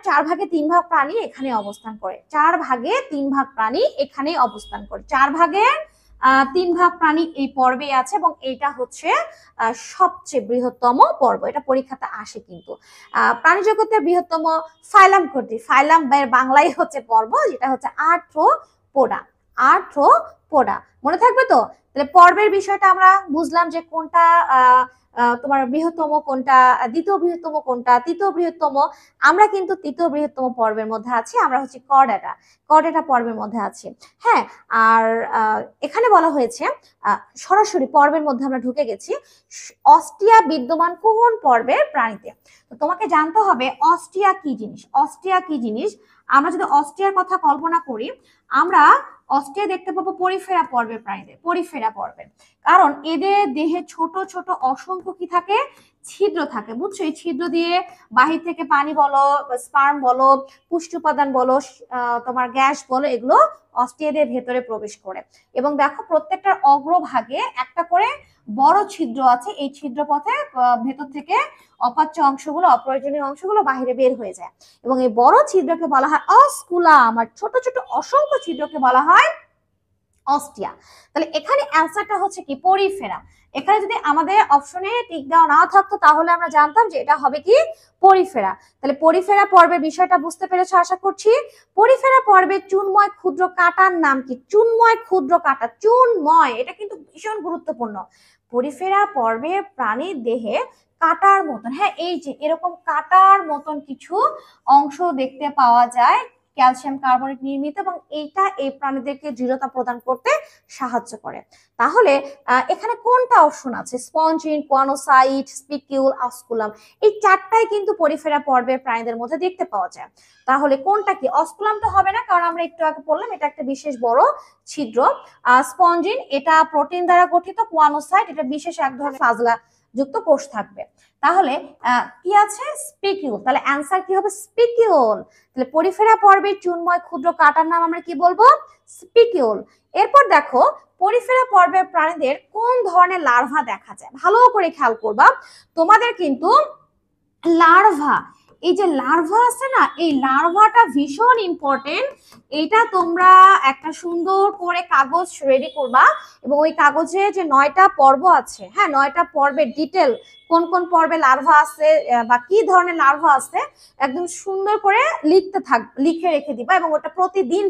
4 ভাগে 3 ভাগ প্রাণী এখানে অবস্থান করে, 4 ভাগে 3 ভাগ প্রাণী এখানে অবস্থান করে, 4 ভাগে 3 ভাগ প্রাণী এই পর্বে আছে এবং এটা হচ্ছে সবচেয়ে বৃহত্তম পর্ব। এটা পরীক্ষাতে আসে কিন্তু। প্রাণী জগতের বৃহত্তম ফাইলাম কোনটি? ফাইলাম বাংলায় হচ্ছে পর্ব, যেটা হচ্ছে আর্থ্রোপোডা। মনে থাকবে তো? তাহলে পর্বের বিষয়টা আমরা বুঝলাম যে কোনটা তোমার বৃহত্তম, কোনটা দ্বিতীয় বৃহত্তম, কোনটা তৃতীয় বৃহত্তম। আমরা কিন্তু তৃতীয় বৃহত্তম পর্বের মধ্যে আছি, আমরা হচ্ছে কর্ডেটা পর্বের মধ্যে আছি। হ্যাঁ, আর এখানে বলা হয়েছে সরাসরি পর্বের মধ্যে আমরা ঢুকে গেছি। অস্টিয়া বিদ্যমান কোন পর্বের প্রাণীতে? তো তোমাকে জানতে হবে অস্টিয়া কি জিনিস। আমরা যদি অস্টিয়ার কথা কল্পনা করি, আমরা অস্টিয়া দেখতে পাবো পরিফেরা পর্বের প্রাণীদের, কারণ এদের দেহে ছোট ছোট অসংখ্য কি থাকে? ছিদ্র থাকে, বুঝছো? এই ছিদ্র দিয়ে বাহির থেকে পানি বলো, স্পার্ম বলো, পুষ্টি উপাদান বলো, তোমার গ্যাস বলো, এগুলো অস্টিয়াদের ভেতরে প্রবেশ করে। এবং দেখো প্রত্যেকটার অগ্রভাগে একটা করে বড় ছিদ্র আছে, এই ছিদ্র পথে ভেতর থেকে অপাচ্য অংশগুলো, অপ্রয়োজনীয় অংশগুলো বাইরে বের হয়ে যায় এবং এই বড় ছিদ্রকে বলা হয় অস্কুলাম আর ছোট ছোট অসংখ্য ছিদ্রকে বলা হয় অস্টিয়া। তাহলে এখানে অ্যান্সারটা হচ্ছে কি? পরিফেরা। এখানে যদি আমাদের অপশনে টিক দেওয়া না থাকতো তাহলে আমরা জানতাম যে এটা হবে কি? পরিফেরা। তাহলে পরিফেরা পর্বের বিষয়টা বুঝতে পেরেছো আশা করছি। পরিফেরা পর্বে চুনময় ক্ষুদ্র কাঁটার নাম কি? চুনময় ক্ষুদ্র কাঁটা, চুনময়, এটা কিন্তু ভীষণ গুরুত্বপূর্ণ। পরিফেরা পর্বে প্রাণীর দেহে কাঁটার মতন, হ্যাঁ এই যে এরকম কাঁটার মতন কিছু অংশ দেখতে পাওয়া যায়, ক্যালসিয়াম কার্বনেট নির্মিত, এবং এইটা এই প্রাণীদেরকে দৃঢ়তা প্রদান করতে সাহায্য করে। তাহলে এখানে কোনটা অপশন আছে? স্পঞ্জিন, কোয়ানোসাইট, স্পিকিউল, অস্কুলাম, এই 4টাই কিন্তু পরিফেরা পর্বের প্রাণীদের মধ্যে দেখতে পাওয়া যায়। তাহলে কোনটা কি? অস্কুলাম তো হবে না, কারণ আমরা একটু আগে বললাম এটা একটা বিশেষ বড় ছিদ্র। স্পঞ্জিন এটা প্রোটিন দ্বারা গঠিত। কোয়ানোসাইট এটা বিশেষ এক ধরনের ফাজলা যুক্ত কোষ থাকবে। তাহলে কি আছে? স্পিকিউল। তাহলে অ্যান্সার কি হবে? স্পিকিউল। তাহলে পরিফেরা পর্বে চুনময় ক্ষুদ্র কাঁটার নাম আমরা কি বলবো? স্পিকিউল। এরপর দেখো পরিফেরা পর্বের প্রাণীদের কোন ধরনের লার্ভা দেখা যায়, ভালো করে খেয়াল করবা। তোমাদের কিন্তু লার্ভা, এই যে লার্ভা আছে না, এই লার্ভাটা ভীষণ ইম্পর্টেন্ট। এটা তোমরা একটা সুন্দর করে কাগজ রেডি করবা এবং ওই কাগজে যে 9টা পর্ব আছে, হ্যাঁ 9টা পর্বের ডিটেল, কোন কোন পর্বে লার্ভা আছে বা কি ধরনের লার্ভা আছে একদম সুন্দর করে লিখে রেখে দিবা এবং ওটা প্রতিদিন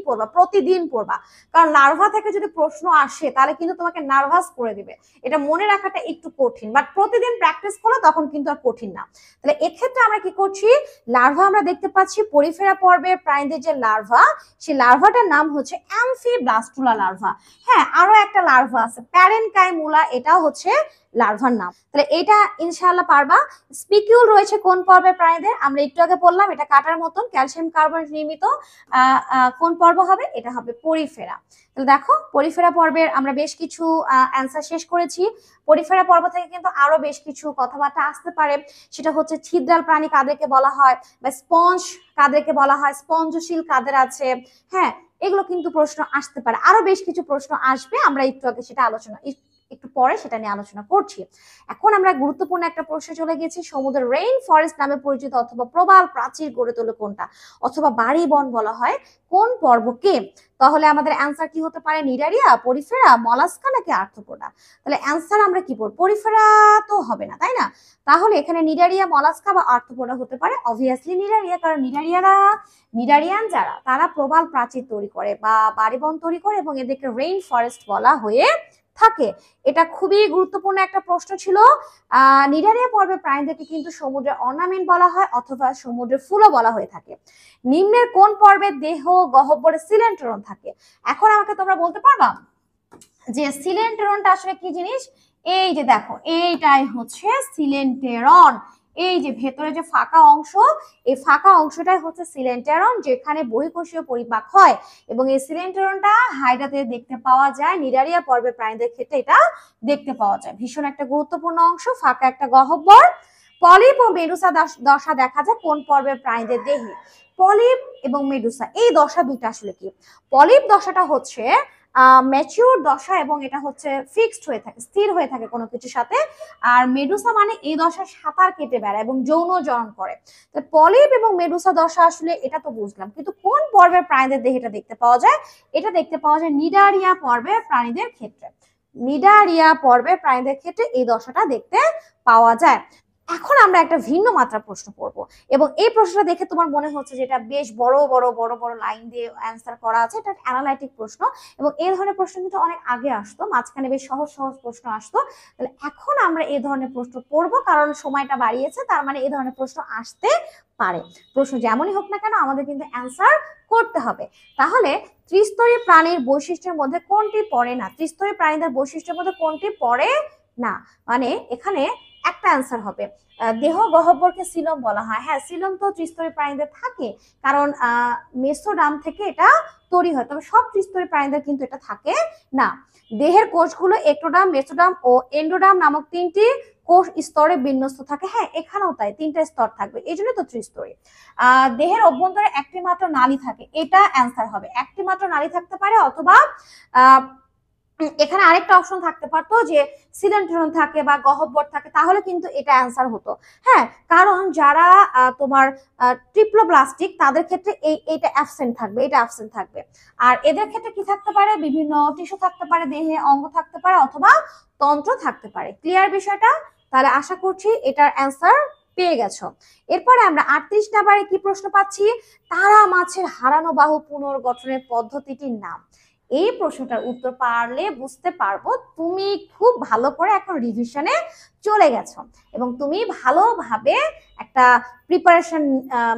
পড়বা। কারণ লার্ভা থেকে যদি প্রশ্ন আসে তাহলে কিন্তু তোমাকে নার্ভাস করে দিবে, এটা মনে রাখাটা একটু কঠিন, বাট প্রতিদিন প্র্যাকটিস করলে তখন কিন্তু আর কঠিন না। তাহলে এক্ষেত্রে আমরা কি করছি? লার্ভা আমরা দেখতে পাচ্ছি পরিফেরা পর্বের প্রাণীদের যে লার্ভা, সেই লার্ভাটার নাম হচ্ছে অ্যামফিব্লাস্টুলা লার্ভা। হ্যাঁ, আরো একটা লার্ভা আছে প্যারেনকাইমুলা, এটাও হচ্ছে লার্ভার নাম। তাহলে এটা ইনশাআল্লাহ পারবা। স্পিকিউল রয়েছে কোন পর্বের প্রাণীদের? আমরা একটু আগে বললাম এটা কাটার মতন ক্যালসিয়াম কার্বনেট নির্মিত। কোন পর্ব হবে? এটা হবে পরিফেরা। তাহলে দেখো পরিফেরা পর্বের আমরা বেশ কিছু অ্যান্সার শেষ করেছি। পরিফেরা পর্ব থেকে কিন্তু আরো বেশ কিছু কথাবার্তা আসতে পারে। সেটা হচ্ছে ছিদ্রাল প্রাণী কাদেরকে বলা হয়, বা স্পঞ্জ কাদেরকে বলা হয়, স্পঞ্জশীল কাদের আছে, হ্যাঁ এগুলো কিন্তু প্রশ্ন আসতে পারে। আরো বেশ কিছু প্রশ্ন আসবে, আমরা একটু আগে সেটা একটু পরে সেটা নিয়ে আলোচনা করছি। এখন আমরা গুরুত্বপূর্ণ একটা প্রশ্নে চলে গেছি। সমুদ্রের রেইন ফরেস্ট নামে পরিচিত অথবা প্রবাল প্রাচীর গড়ে তোলে কোনটা, অথবা বাড়ি বন বলা হয় কোন পর্বকে? তাহলে আমাদের অ্যান্সার কি হতে পারে? নিডারিয়া, পরিফেরা, মলাস্কা নাকি আর্থ্রোপোডা? তাহলে অ্যান্সার আমরা কি পড়ব? পরিফেরা তো হবে না, তাই না? তাহলে এখানে নিডারিয়া, মলাস্কা বা আর্থ্রোপোডা হতে পারে। অবভিয়াসলি নিডারিয়া, কারণ নিডারিয়ান যারা তারা প্রবাল প্রাচীর তৈরি করে বা বাড়ি বন তৈরি করে এবং এদেরকে রেইন ফরেস্ট বলা হয়ে থাকে। এটা খুবই গুরুত্বপূর্ণ একটা প্রশ্ন ছিল। নিডারিয়া পর্বের প্রাণীদেরকে কিন্তু সমুদ্রের অর্নামেন্ট বলা হয় অথবা সমুদ্রের ফুলও বলা হয়ে থাকে। নিম্নের কোন পর্বের দেহ গহ্বরে সিলেন্টেরন থাকে? এখন আমাকে তোমরা বলতে পারবা যে সিলেন্টেরনটা আসলে কি জিনিস? এই যে দেখো, এইটাই হচ্ছে সিলেন্টেরন। এই যে ভেতরে যে ফাঁকা অংশ, এই ফাঁকা অংশটাই হচ্ছে সিলেন্টেরন, যেখানে বহিঃকোষীয় পরিপাক হয়। এবং এই সিলেন্টেরনটা হাইড্রাতে দেখতে পাওয়া যায়, নিডারিয়া পর্বের প্রাণীদের ক্ষেত্রে এটা দেখতে পাওয়া যায়। ভীষণ একটা গুরুত্বপূর্ণ অংশ, ফাঁকা একটা গহ্বর। পলিপ ও মেডুসা দশা দেখা যায় কোন পর্বের প্রাণীদের দেহে? পলিপ এবং মেডুসা এই দশা দুইটা আসলে কি? পলিপ দশাটা হচ্ছে ম্যাচিউর দশা এবং এটা হচ্ছে ফিক্সড হয়ে থাকে, স্থির হয়ে থাকে কোনো কিছুর সাথে। আর মেডুসা মানে এই দশায় সাঁতার কেটে বেড়ায় এবং যৌন জনন করে। তো পলিপ এবং মেডুসা দশা আসলে এটা তো বুঝলাম, কিন্তু কোন পর্বের প্রাণীদের দেহে এটা দেখতে পাওয়া যায়? এটা দেখতে পাওয়া যায় নিডারিয়া পর্বের প্রাণীদের ক্ষেত্রে। নিডারিয়া পর্বের প্রাণীদের ক্ষেত্রে এই দশাটা দেখতে পাওয়া যায়। এখন আমরা একটা ভিন্ন মাত্রা প্রশ্ন করব, এবং এই প্রশ্নটা দেখে তোমার মনে হচ্ছে যে এটা বেশ বড় বড় বড় বড় লাইন দিয়ে অ্যান্সার করা আছে, এটা অ্যানালাইটিক প্রশ্ন। এবং এই ধরনের প্রশ্ন কিন্তু অনেক আগে আসতো, মাঝখানে বেশ সহজ সহজ প্রশ্ন আসতো। তাহলে এখন আমরা এই ধরনের প্রশ্ন পড়ব, কারণ সময়টা বাড়িয়েছে, তার মানে এই ধরনের প্রশ্ন আসতে পারে। প্রশ্ন যেমনই হোক না কেন আমাদের কিন্তু অ্যান্সার করতে হবে। তাহলে ত্রিস্তরী প্রাণীর বৈশিষ্ট্যের মধ্যে কোনটি পড়ে না? ত্রিস্তরী প্রাণীদের বৈশিষ্ট্যের মধ্যে কোনটি পড়ে না? মানে এখানে একটা অ্যান্সার হবে দেহ গহ্বরকে সিলম বলা হয়। হ্যাঁ, সিলম তো ত্রিস্তরী প্রাণীদের থাকে, কারণ মেসোডাম থেকে এটা তৈরি হয়, তবে সব ত্রিস্তরী প্রাণীদের কিন্তু এটা থাকে না। দেহের কোষগুলো একটোডাম, মেসোডাম ও এন্ডোডাম নামক তিনটি কোষ স্তরে বিন্যস্ত থাকে। হ্যাঁ, এখানেও তাই, তিনটা স্তর থাকবে, এই জন্য তো ত্রিস্তরী। দেহের অভ্যন্তরে একটি মাত্র নালী থাকে, এটা অ্যান্সার হবে। একটি মাত্র নালী থাকতে পারে, অথবা এখানে আরেকটা অপশন থাকতে পারতো যে সিলেন্টেরন থাকে বা গহ্বর থাকে, তাহলে কিন্তু এটা অ্যান্সার হতো। হ্যাঁ, কারণ যারা তোমার ট্রিপ্লোব্লাস্টিক তাদের ক্ষেত্রে এইটা অ্যাবসেন্ট থাকবে, এটা অ্যাবসেন্ট থাকবে। আর এদের ক্ষেত্রে কি থাকতে পারে? বিভিন্ন টিস্যু থাকতে পারে, দেহে অঙ্গ থাকতে পারে, অথবা তন্ত্র থাকতে পারে। ক্লিয়ার বিষয়টা? তাহলে আশা করছি এটার অ্যান্সার পেয়ে গেছো। এরপরে আমরা 38 নাম্বারে কি প্রশ্ন পাচ্ছি? তারা মাছের হারানো বাহু পুনর্গঠনের পদ্ধতিটির নাম। এই প্রশ্নটার উত্তর পারলে বুঝতে পারবো তুমি খুব ভালো করে এখন রিভিশনে চলে গেছো এবং তুমি ভালোভাবে একটা প্রিপারেশন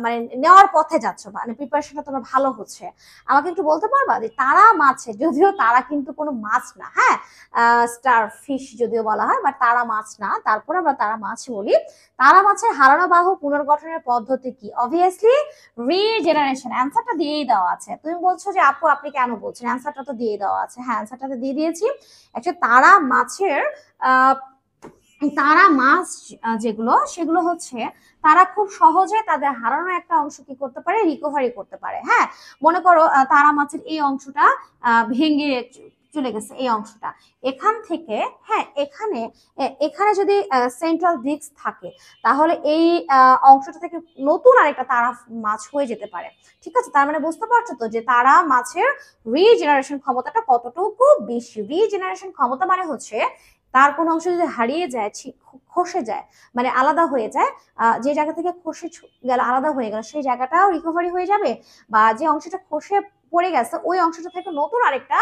মানে নেওয়ার পথে যাচ্ছ, মানে প্রিপারেশনটা তোমার ভালো হচ্ছে। আমাকে একটু বলতে পারবা যে তারা মাছে, যদিও তারা কিন্তু কোনো মাছ না, হ্যাঁ স্টার ফিশ যদিও বলা হয়, বাট তারা মাছ না, তারপর আমরা তারা মাছ বলি। তারা মাছের হারানো বাহু পুনর্গঠনের পদ্ধতি কি? Obviously regeneration. অ্যান্সারটা দিয়েই দেওয়া আছে। তুমি বলছো যে আপু আপনি কেন বলছেন, অ্যান্সারটা তো দিয়ে দেওয়া আছে। হ্যাঁ, অ্যান্সারটা তো দিয়ে দিয়েছি। অ্যাকচুয়ালি তারা মাছ যেগুলো, সেগুলো হচ্ছে তারা খুব সহজে তাদের হারানো একটা অংশ কি করতে পারে? রিকভারি করতে পারে। হ্যাঁ, মনে করো তারা মাছের এই অংশটা ভেঙে চলে গেছে, এই অংশটা এখান থেকে, হ্যাঁ এখানে যদি সেন্ট্রাল ডিস্ক থাকে, তাহলে এই অংশটা থেকে নতুন আরেকটা তারা মাছ হয়ে যেতে পারে। ঠিক আছে, তার মানে বুঝতে পারছো তো যে তারা মাছের রিজেনারেশন ক্ষমতাটা কতটুকু বেশি। রিজেনারেশন ক্ষমতা মানে হচ্ছে তার কোনো অংশ যদি হারিয়ে যায়, খসে যায়, মানে আলাদা হয়ে যায়, যে জায়গা থেকে খসে গেল, আলাদা হয়ে গেল, সেই জায়গাটাও রিকভারি হয়ে যাবে, বা যে অংশটা খসে পড়ে গেছে ওই অংশটা থেকে নতুন আরেকটা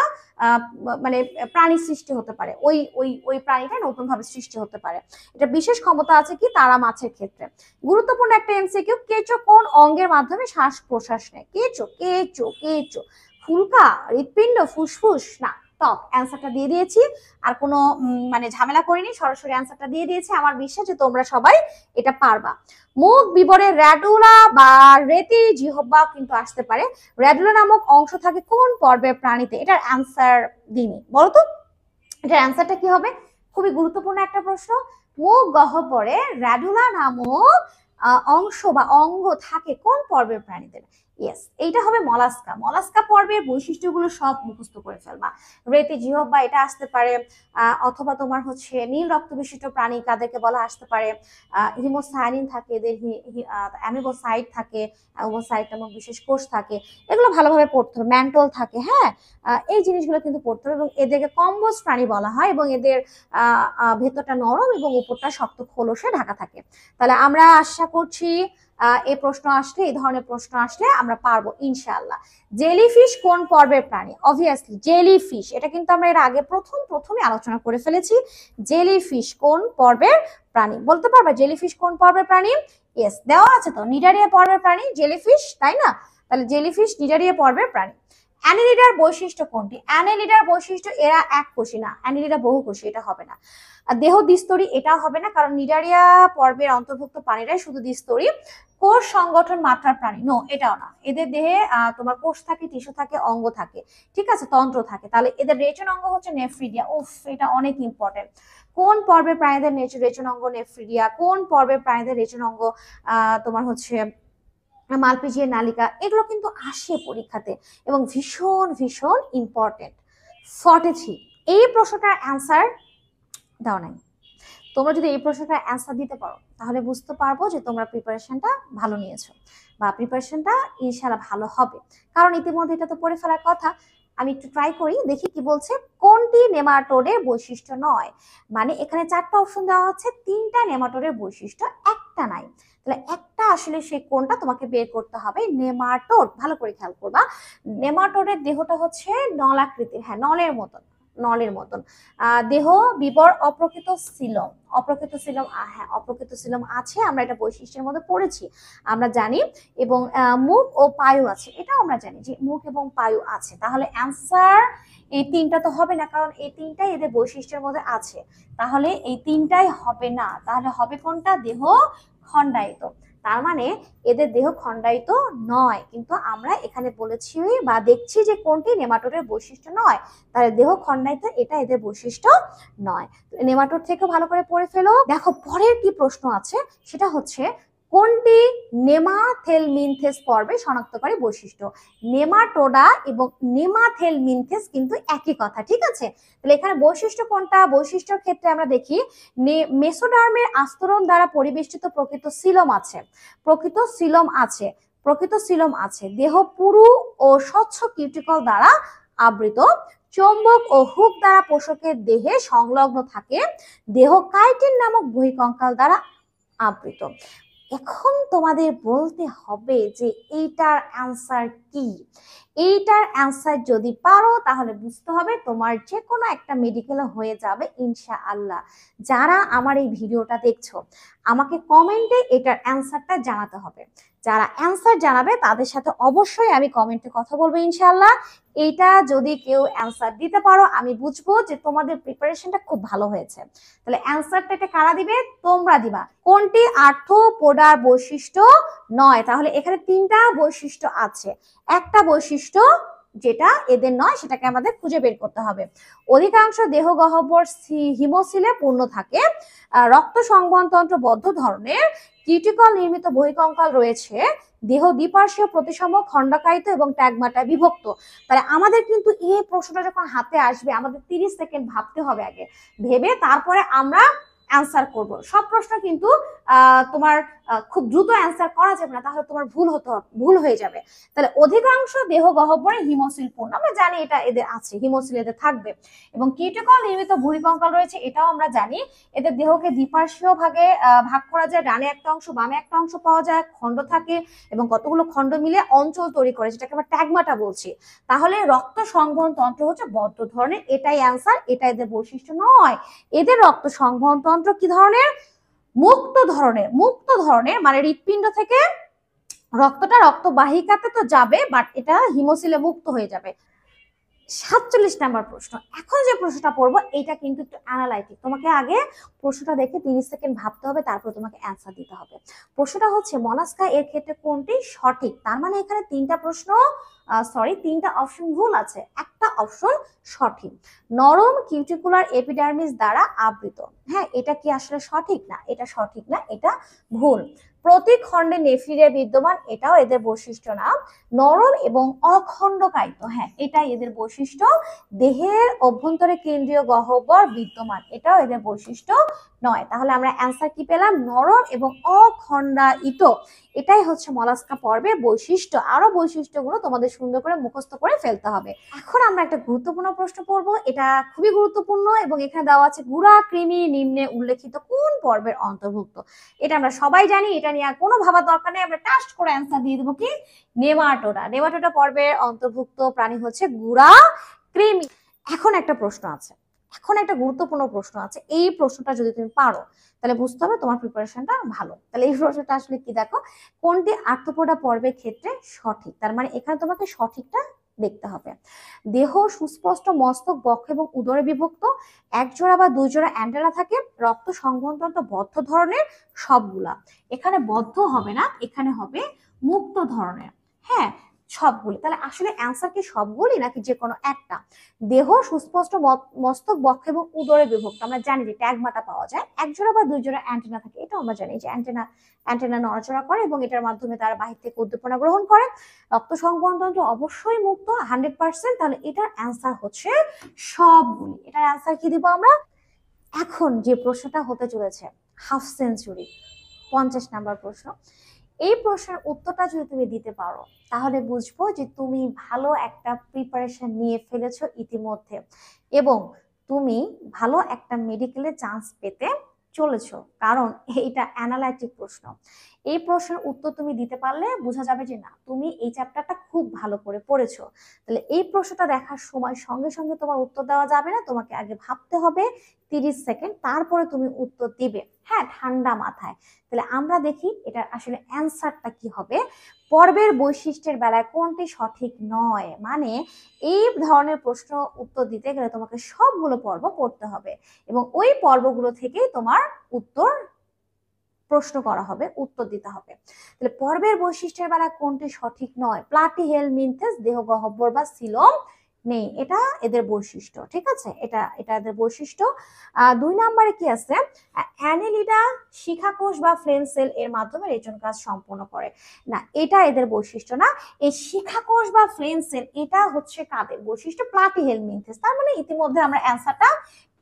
মানে প্রাণী সৃষ্টি হতে পারে, ওই ওই ওই প্রাণীটা নতুন ভাবে সৃষ্টি হতে পারে। এটা বিশেষ ক্ষমতা আছে কি তারা মাছের ক্ষেত্রে। গুরুত্বপূর্ণ একটা এমসিকিউ, কেঁচো কোন অঙ্গের মাধ্যমে শ্বাস প্রশ্বাস নেয়? কেঁচো কেঁচো কেঁচো ফুলকা, হৃৎপিণ্ড, ফুসফুস? না, টপ অ্যান্সারটা দিয়ে দিয়েছি, আর কোনো মানে ঝামেলা করিনি, সরাসরি অ্যান্সারটা দিয়ে দিয়েছি। আমার বিশ্বাস যে তোমরা সবাই এটা পারবা। মুখ বিবরে র্যাডুলা বা রেতি জিহ্বা কিন্তু আসতে পারে। র্যাডুলা নামক অংশ থাকে কোন পর্বের প্রাণীতে? এটার অ্যান্সার দিনি, বলো তো এটার অ্যান্সারটা কি হবে? খুবই গুরুত্বপূর্ণ একটা প্রশ্ন। মুখ গহ্বরে র্যাডুলা নামক অংশ বা অঙ্গ থাকে কোন পর্বের প্রাণীদের? ইয়েস, এইটা হবে মলাস্কা। মলাস্কা পর্বের বৈশিষ্ট্যগুলো সব মুখস্থ করে ফেলবা। রেতি জিহ্বা এটা আসতে পারে, অথবা তোমার হচ্ছে নীল রক্ত বিশিষ্ট প্রাণী কাদেরকে বলা আসতে পারে, হিমোসায়ানিন থাকে এদের, অ্যামিবোসাইট থাকে, ওভোসাইট নামক বিশেষ কোষ থাকে, এগুলো ভালোভাবে পড়তে হবে। ম্যান্টল থাকে, হ্যাঁ, এই জিনিসগুলো কিন্তু পড়তে হবে। এবং এদেরকে কম্বোজ প্রাণী বলা হয়, এবং এদের ভেতরটা নরম এবং উপরটা শক্ত খোলসে ঢাকা থাকে। তাহলে আমরা আশা করছি এই প্রশ্ন আসলে, এই ধরনের প্রশ্ন আসলে আমরা পারবো ইনশাআল্লাহ। জেলিফিশ কোন পর্বের প্রাণী? অবভিয়াসলি জেলিফিশ, এটা কিন্তু আমরা এর আগে প্রথমে আলোচনা করে ফেলেছি। জেলিফিশ কোন পর্বের প্রাণী বলতে পারবা? জেলিফিশ কোন পর্বের প্রাণী? ইয়েস, দেওয়া আছে তো, নিডারিয়া পর্বের প্রাণী জেলিফিশ, তাই না? তাহলে জেলিফিশ নিডারিয়া পর্বের প্রাণী। অ্যানিলিডার বৈশিষ্ট্য কোনটি? অ্যানিলিডার বৈশিষ্ট্য এরা এককোষী না, অ্যানিলিডা বহুকোষী, এটা হবে না। দেহ দ্বিস্তরী, এটা হবে না, কারণ নিডারিয়া পর্বের অন্তর্ভুক্ত প্রাণীরাই শুধু দ্বিস্তরী। কোষ সংগঠন মাত্রার প্রাণী, নো, এটাও না। এদের দেহে তোমার কোষ থাকে, টিস্যু থাকে, অঙ্গ থাকে, ঠিক আছে, তন্ত্র থাকে। তাহলে এদের রেচন অঙ্গ হচ্ছে নেফ্রিডিয়া। উফ, এটা অনেক ইম্পর্টেন্ট। কোন পর্বের প্রাণীদের রেচন অঙ্গ নেফ্রিডিয়া? কোন পর্বের প্রাণীদের রেচন অঙ্গ তোমার হচ্ছে মালপিজিয়া নালিকা? এগুলো কিন্তু আসে পরীক্ষাতে এবং ভীষণ ভীষণ ইম্পর্টেন্ট। 43, এই প্রশ্নটার অ্যান্সার দাও নাই। তোমরা যদি এই প্রশ্নটার অ্যান্সার দিতে পারো তাহলে বুঝতে পারবো যে তোমরা প্রিপারেশনটা ভালো নিয়েছো, বা প্রিপারেশনটা ইনশাআল্লাহ ভালো হবে, কারণ ইতিমধ্যে এটা তো পড়ে ফেলার কথা। আমি একটু ট্রাই করি, দেখি কি বলছে। কোনটি নেমাটোডের বৈশিষ্ট্য নয়? মানে এখানে 4টা অপশন দেওয়া হচ্ছে, 3টা নেমাটোডের বৈশিষ্ট্য, একটা নাই। তাহলে একটা আসলে সে কোনটা তোমাকে বের করতে হবে। নেমাটোড, ভালো করে খেয়াল করবা, নেমাটোডের দেহটা হচ্ছে নলাকৃতির, হ্যাঁ, নলের মতন, নলের মতন। দেহ বিবর অপ্রকৃত সিলম, অপ্রকৃত সিলম, হ্যাঁ, অপ্রকৃত সিলম আছে, আমরা এটা বৈশিষ্ট্যের মধ্যে পড়েছি, আমরা জানি। এবং মুখ ও পায়ু আছে, এটাও আমরা জানি যে মুখ এবং পায়ু আছে। তাহলে অ্যান্সার এই 3টা তো হবে না, কারণ এই 3টাই এদের বৈশিষ্ট্যের মধ্যে আছে। তাহলে এই 3টাই হবে না, তাহলে হবে কোনটা? দেহ খণ্ডায়িত। তার মানে এদের দেহ খণ্ডায়িত নয়, কিন্তু আমরা এখানে বলেছি বা দেখছি যে কোনটি নেমাটোডের বৈশিষ্ট্য নয়। তাহলে দেহ খণ্ডায়িত, এটা এদের বৈশিষ্ট্য নয়। নেমাটোড থেকে ভালো করে পড়ে ফেলো। দেখো পরের কি প্রশ্ন আছে, সেটা হচ্ছে কোনটি নেমাথেলমিনথেস পর্বে শনাক্তকারী বৈশিষ্ট্য? নেমাটোডা এবং নেমাথেলমিনথেস কিন্তু একই কথা, ঠিক আছে? তাহলে এখানে বৈশিষ্ট্য কোনটা? বৈশিষ্ট্যের ক্ষেত্রে আমরা দেখি মেসোডার্মের আস্তরণ দ্বারা পরিবেষ্টিত প্রকৃত সিলম আছে, প্রকৃত সিলম আছে, প্রকৃত সিলম আছে। দেহ পুরু ও স্বচ্ছ কিউটিকল দ্বারা আবৃত, চৌম্বক ও হুক দ্বারা পোষকের দেহে সংলগ্ন থাকে, দেহ কাইটিন নামক বহিঃকঙ্কাল দ্বারা আবৃত। এখন তোমাদের বলতে হবে যে এইটার অ্যান্সার কি। এইটার অ্যান্সার যদি পারো তাহলে বুঝতে হবে তোমার যে কোনো একটা মেডিকেল হয়ে যাবে ইনশাআল্লাহ। যারা আমার এই ভিডিওটা দেখছো আমাকে কমেন্টে এটার অ্যান্সারটা জানাতে হবে। যারা অ্যান্সার জানাবে তাদের সাথে অবশ্যই আমি কমেন্টে কথা বলবো ইনশাআল্লাহ। এইটা যদি কেউ অ্যান্সার দিতে পারো আমি বুঝবো যে তোমাদের প্রিপারেশনটা খুব ভালো হয়েছে। তাহলে অ্যান্সারটা এটা কারা দিবে? তোমরা দিবা। কোনটি আর্থ্রোপোডার বৈশিষ্ট্য নয়? তাহলে এখানে 3টা বৈশিষ্ট্য আছে, একটা বৈশিষ্ট্য যেটা এদের নয় সেটাকে আমাদের খুঁজে বের করতে হবে। অধিকাংশ দেহ গহ্বর হিমোসিলে পূর্ণ থাকে, রক্ত সংবহনতন্ত্র বদ্ধ ধরনের, কিউটিকল নির্মিত বহিঃকঙ্কাল রয়েছে, দেহ দ্বিপার্শ্বীয় প্রতিসম খণ্ডকায়িত এবং ট্যাগমাটায় বিভক্ত। তাহলে আমাদের কিন্তু এই প্রশ্নটা যখন হাতে আসবে আমাদের 30 সেকেন্ড ভাবতে হবে, আগে ভেবে তারপরে আমরা অ্যান্সার করব। সব প্রশ্ন কিন্তু তোমার খুব দ্রুত অ্যান্সার করা যাবে না, তাহলে তোমার ভুল হয়ে যাবে। তাহলে অধিকাংশ দেহ গহ্বরে হিমোসিল পূর্ণ, আমরা জানি এটা এদের আছে, হিমোসিল এদের থাকবে। এবং কিউটিকল নির্মিত বহিঃকঙ্কাল রয়েছে, এটাও আমরা জানি। এদের দেহকে দ্বিপার্শ্বীয় ভাগে ভাগ করা যায়, ডানে একটা অংশ বামে একটা অংশ পাওয়া যায়, খণ্ড থাকে এবং কতগুলো খণ্ড মিলে অঞ্চল তৈরি করে, যেটাকে আমরা ট্যাগমাটা বলছি। তাহলে রক্ত সংবহন তন্ত্র হচ্ছে বদ্ধ ধরনের, এটাই অ্যান্সার, এটা এদের বৈশিষ্ট্য নয়। এদের রক্ত সংবহন তন্ত্র কি ধরনের? মুক্ত ধরনের। মুক্ত ধরনের মানে হৃৎপিণ্ড থেকে রক্তটা রক্তবাহিকাতে তো যাবে, বাট এটা হিমোসিলে মুক্ত হয়ে যাবে। 47 নম্বর প্রশ্ন। এখন যে প্রশ্নটা পড়বো এটা কিন্তু একটু অ্যানালাইটিক, তোমাকে আগে প্রশ্নটা দেখে 30 সেকেন্ড ভাবতে হবে, তারপর তোমাকে অ্যান্সার দিতে হবে। প্রশ্নটা হচ্ছে মলাস্কা এর ক্ষেত্রে কোনটি সঠিক। তার মানে এখানে তিনটা অপশন ভুল আছে, একটা অপশন সঠিক। নরম কিউটিকুলার এপিডার্মিস দ্বারা আবৃত, হ্যাঁ এটা কি আসলে সঠিক? না, এটা সঠিক না, এটা ভুল। প্রতি খণ্ডে নেফ্রিনে বিদ্যমান, এটাও এদের বৈশিষ্ট্য না। নরম এবং অখণ্ডকায়িত, হ্যাঁ এটাই এদের বৈশিষ্ট্য। দেহের অভ্যন্তরে কেন্দ্রীয় গহ্বর বিদ্যমান, এটাও এদের বৈশিষ্ট্য নয়। তাহলে আমরা অ্যান্সার কি পেলাম? নরম এবং অখণ্ডায়িত, এটাই হচ্ছে মলাস্কা পর্বের বৈশিষ্ট্য। আরো বৈশিষ্ট্যগুলো তোমাদের সুন্দর করে মুখস্থ করে ফেলতে হবে। এখন আমরা একটা গুরুত্বপূর্ণ প্রশ্ন পড়বো, এটা খুবই গুরুত্বপূর্ণ এবং এখানে দেওয়া আছে গুড়া কৃমি নিম্নে উল্লেখিত কোন পর্বের অন্তর্ভুক্ত। এটা আমরা সবাই জানি, এটা নিয়ে আর কোনো ভাবার দরকার নেই, আমরা টাস্ট করে অ্যান্সার দিয়ে দেবো কি নেমাটোডা। নেমাটোডা পর্বের অন্তর্ভুক্ত প্রাণী হচ্ছে গুড়া কৃমি। এখন একটা প্রশ্ন আছে, এখন একটা গুরুত্বপূর্ণ প্রশ্ন আছে, এই প্রশ্নটা যদি তুমি পারো তাহলে বুঝতে হবে তোমার প্রিপারেশনটা ভালো। তাহলে এই প্রশ্নটা আসলে কি, দেখো কোনটি আর্থ্রোপোডা পর্বের ক্ষেত্রে সঠিক। তার মানে এখানে তোমাকে সঠিকটা দেখতে হবে। দেহ সুস্পষ্ট, মস্তক বক্ষ এবং উদরে বিভক্ত, এক জোড়া বা দুই জোড়া অ্যান্টেনা থাকে, রক্ত সংবহনতন্ত্র বদ্ধ ধরনের সবগুলা। এখানে বদ্ধ হবে না, এখানে হবে মুক্ত ধরনের, হ্যাঁ সবগুলি। তাহলে আসলে অ্যান্সার কি সবগুলি নাকি যে কোনো একটা? দেহ সুস্পষ্ট, মস্তক বক্ষ এবং উদরে বিভক্ত, আমরা জানি যে ট্যাগমাটা পাওয়া যায়, এক জোড়া বা দুই জোড়া অ্যান্টেনা থাকে, এটা আমরা জানি যে অ্যান্টেনা নড়াচড়া করে এবং এটার মাধ্যমে তারা বাহির থেকে উদ্দীপনা গ্রহণ করে। রক্ত সংবহনতন্ত্র অবশ্যই মুক্ত 100%, তাহলে এটার অ্যান্সার হচ্ছে সবগুলি। এটার অ্যান্সার কি দিব আমরা? এখন যে প্রশ্নটা হতে চলেছে হাফ সেঞ্চুরি, 50 নম্বর প্রশ্ন। এই প্রশ্নের উত্তরটা যদি তুমি দিতে পারো তাহলে বুঝবো যে তুমি ভালো একটা প্রিপারেশন নিয়ে ফেলেছো ইতিমধ্যে এবং তুমি ভালো একটা মেডিকেলে চান্স পেতে চলেছো, কারণ এইটা অ্যানালাইটিক প্রশ্ন। এই প্রশ্নের উত্তর তুমি দিতে পারলে বোঝা যাবে যে না তুমি এই চ্যাপ্টারটা খুব ভালো করে পড়েছো। তাহলে এই প্রশ্নটা দেখার সময় সঙ্গে সঙ্গে তোমার উত্তর দেওয়া যাবে না, তোমাকে আগে ভাবতে হবে 30 সেকেন্ড, তারপরে তুমি উত্তর দিবে, হ্যাঁ ঠান্ডা মাথায়। তাহলে আমরা দেখি এটা আসলে অ্যান্সারটা কি হবে। পর্বের বৈশিষ্ট্যের বেলায় কোনটি সঠিক নয়, মানে এই ধরনের প্রশ্ন উত্তর দিতে গেলে তোমাকে সবগুলো পর্ব পড়তে হবে এবং ওই পর্বগুলো থেকেই তোমার উত্তর প্রশ্ন করা হবে, উত্তর দিতে হবে। তাহলে পর্বের বৈশিষ্ট্যের বেলায় কোনটি সঠিক নয়? প্লাটিহেলমিনথেস দেহ গহ্বর বা সিলোম নেই, এটা এদের বৈশিষ্ট্য, ঠিক আছে, এটা এটা এদের বৈশিষ্ট্য। 2 নম্বরে কি আছে? অ্যানেলিডা শিখাকোষ বা ফ্লেম সেল এর মাধ্যমে রেচন কাজ সম্পন্ন করে, না এটা এদের বৈশিষ্ট্য না। এই শিখাকোষ বা ফ্লেম সেল এটা হচ্ছে কাদের বৈশিষ্ট্য? প্লাটিহেলমিনথেস। তার মানে ইতিমধ্যে আমরা অ্যান্সারটা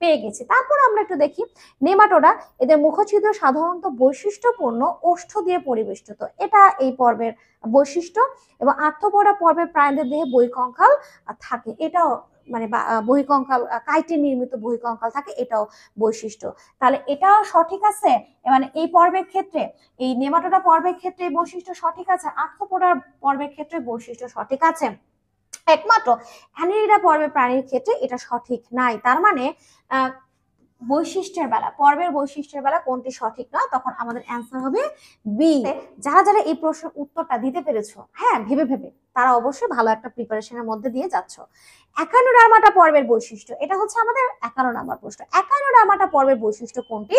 পেয়ে গেছি। তারপর আমরা একটু দেখি নেমাটোডা, এদের মুখছিদ্র সাধারণত বৈশিষ্ট্যপূর্ণ ওষ্ঠ দিয়ে পরিবেষ্টিত, এটা এই পর্বের বৈশিষ্ট্য। এবং আর্থ্রোপোডা পর্বের প্রাণীদের দেহে বহিঃকঙ্কাল থাকে, এটাও মানে বহিঃকঙ্কাল কাইটিন নির্মিত বহিঃকঙ্কাল থাকে, এটাও বৈশিষ্ট্য। তাহলে এটাও সঠিক আছে, মানে এই পর্বের ক্ষেত্রে, এই নেমাটোডা পর্বের ক্ষেত্রে এই বৈশিষ্ট্য সঠিক আছে, আর্থ্রোপোডার পর্বের ক্ষেত্রে বৈশিষ্ট্য সঠিক আছে। একমাত্র অ্যানেলিডা পর্বের প্রাণীর ক্ষেত্রে এটা সঠিক নাই। তার মানে বৈশিষ্ট্যের বেলা, পর্বের বৈশিষ্ট্যের বেলা কোনটি সঠিক নয়, তখন আমাদের অ্যান্সার হবে বি। যারা যারা এই প্রশ্নের উত্তরটা দিতে পেরেছো, হ্যাঁ ভেবে ভেবে, তারা অবশ্যই ভালো একটা প্রিপারেশনের মধ্যে দিয়ে যাচ্ছ। একানোডার্মাটা পর্বের বৈশিষ্ট্য, এটা হচ্ছে আমাদের 51 নম্বর প্রশ্ন। একানোডার্মাটা পর্বের বৈশিষ্ট্য কোনটি?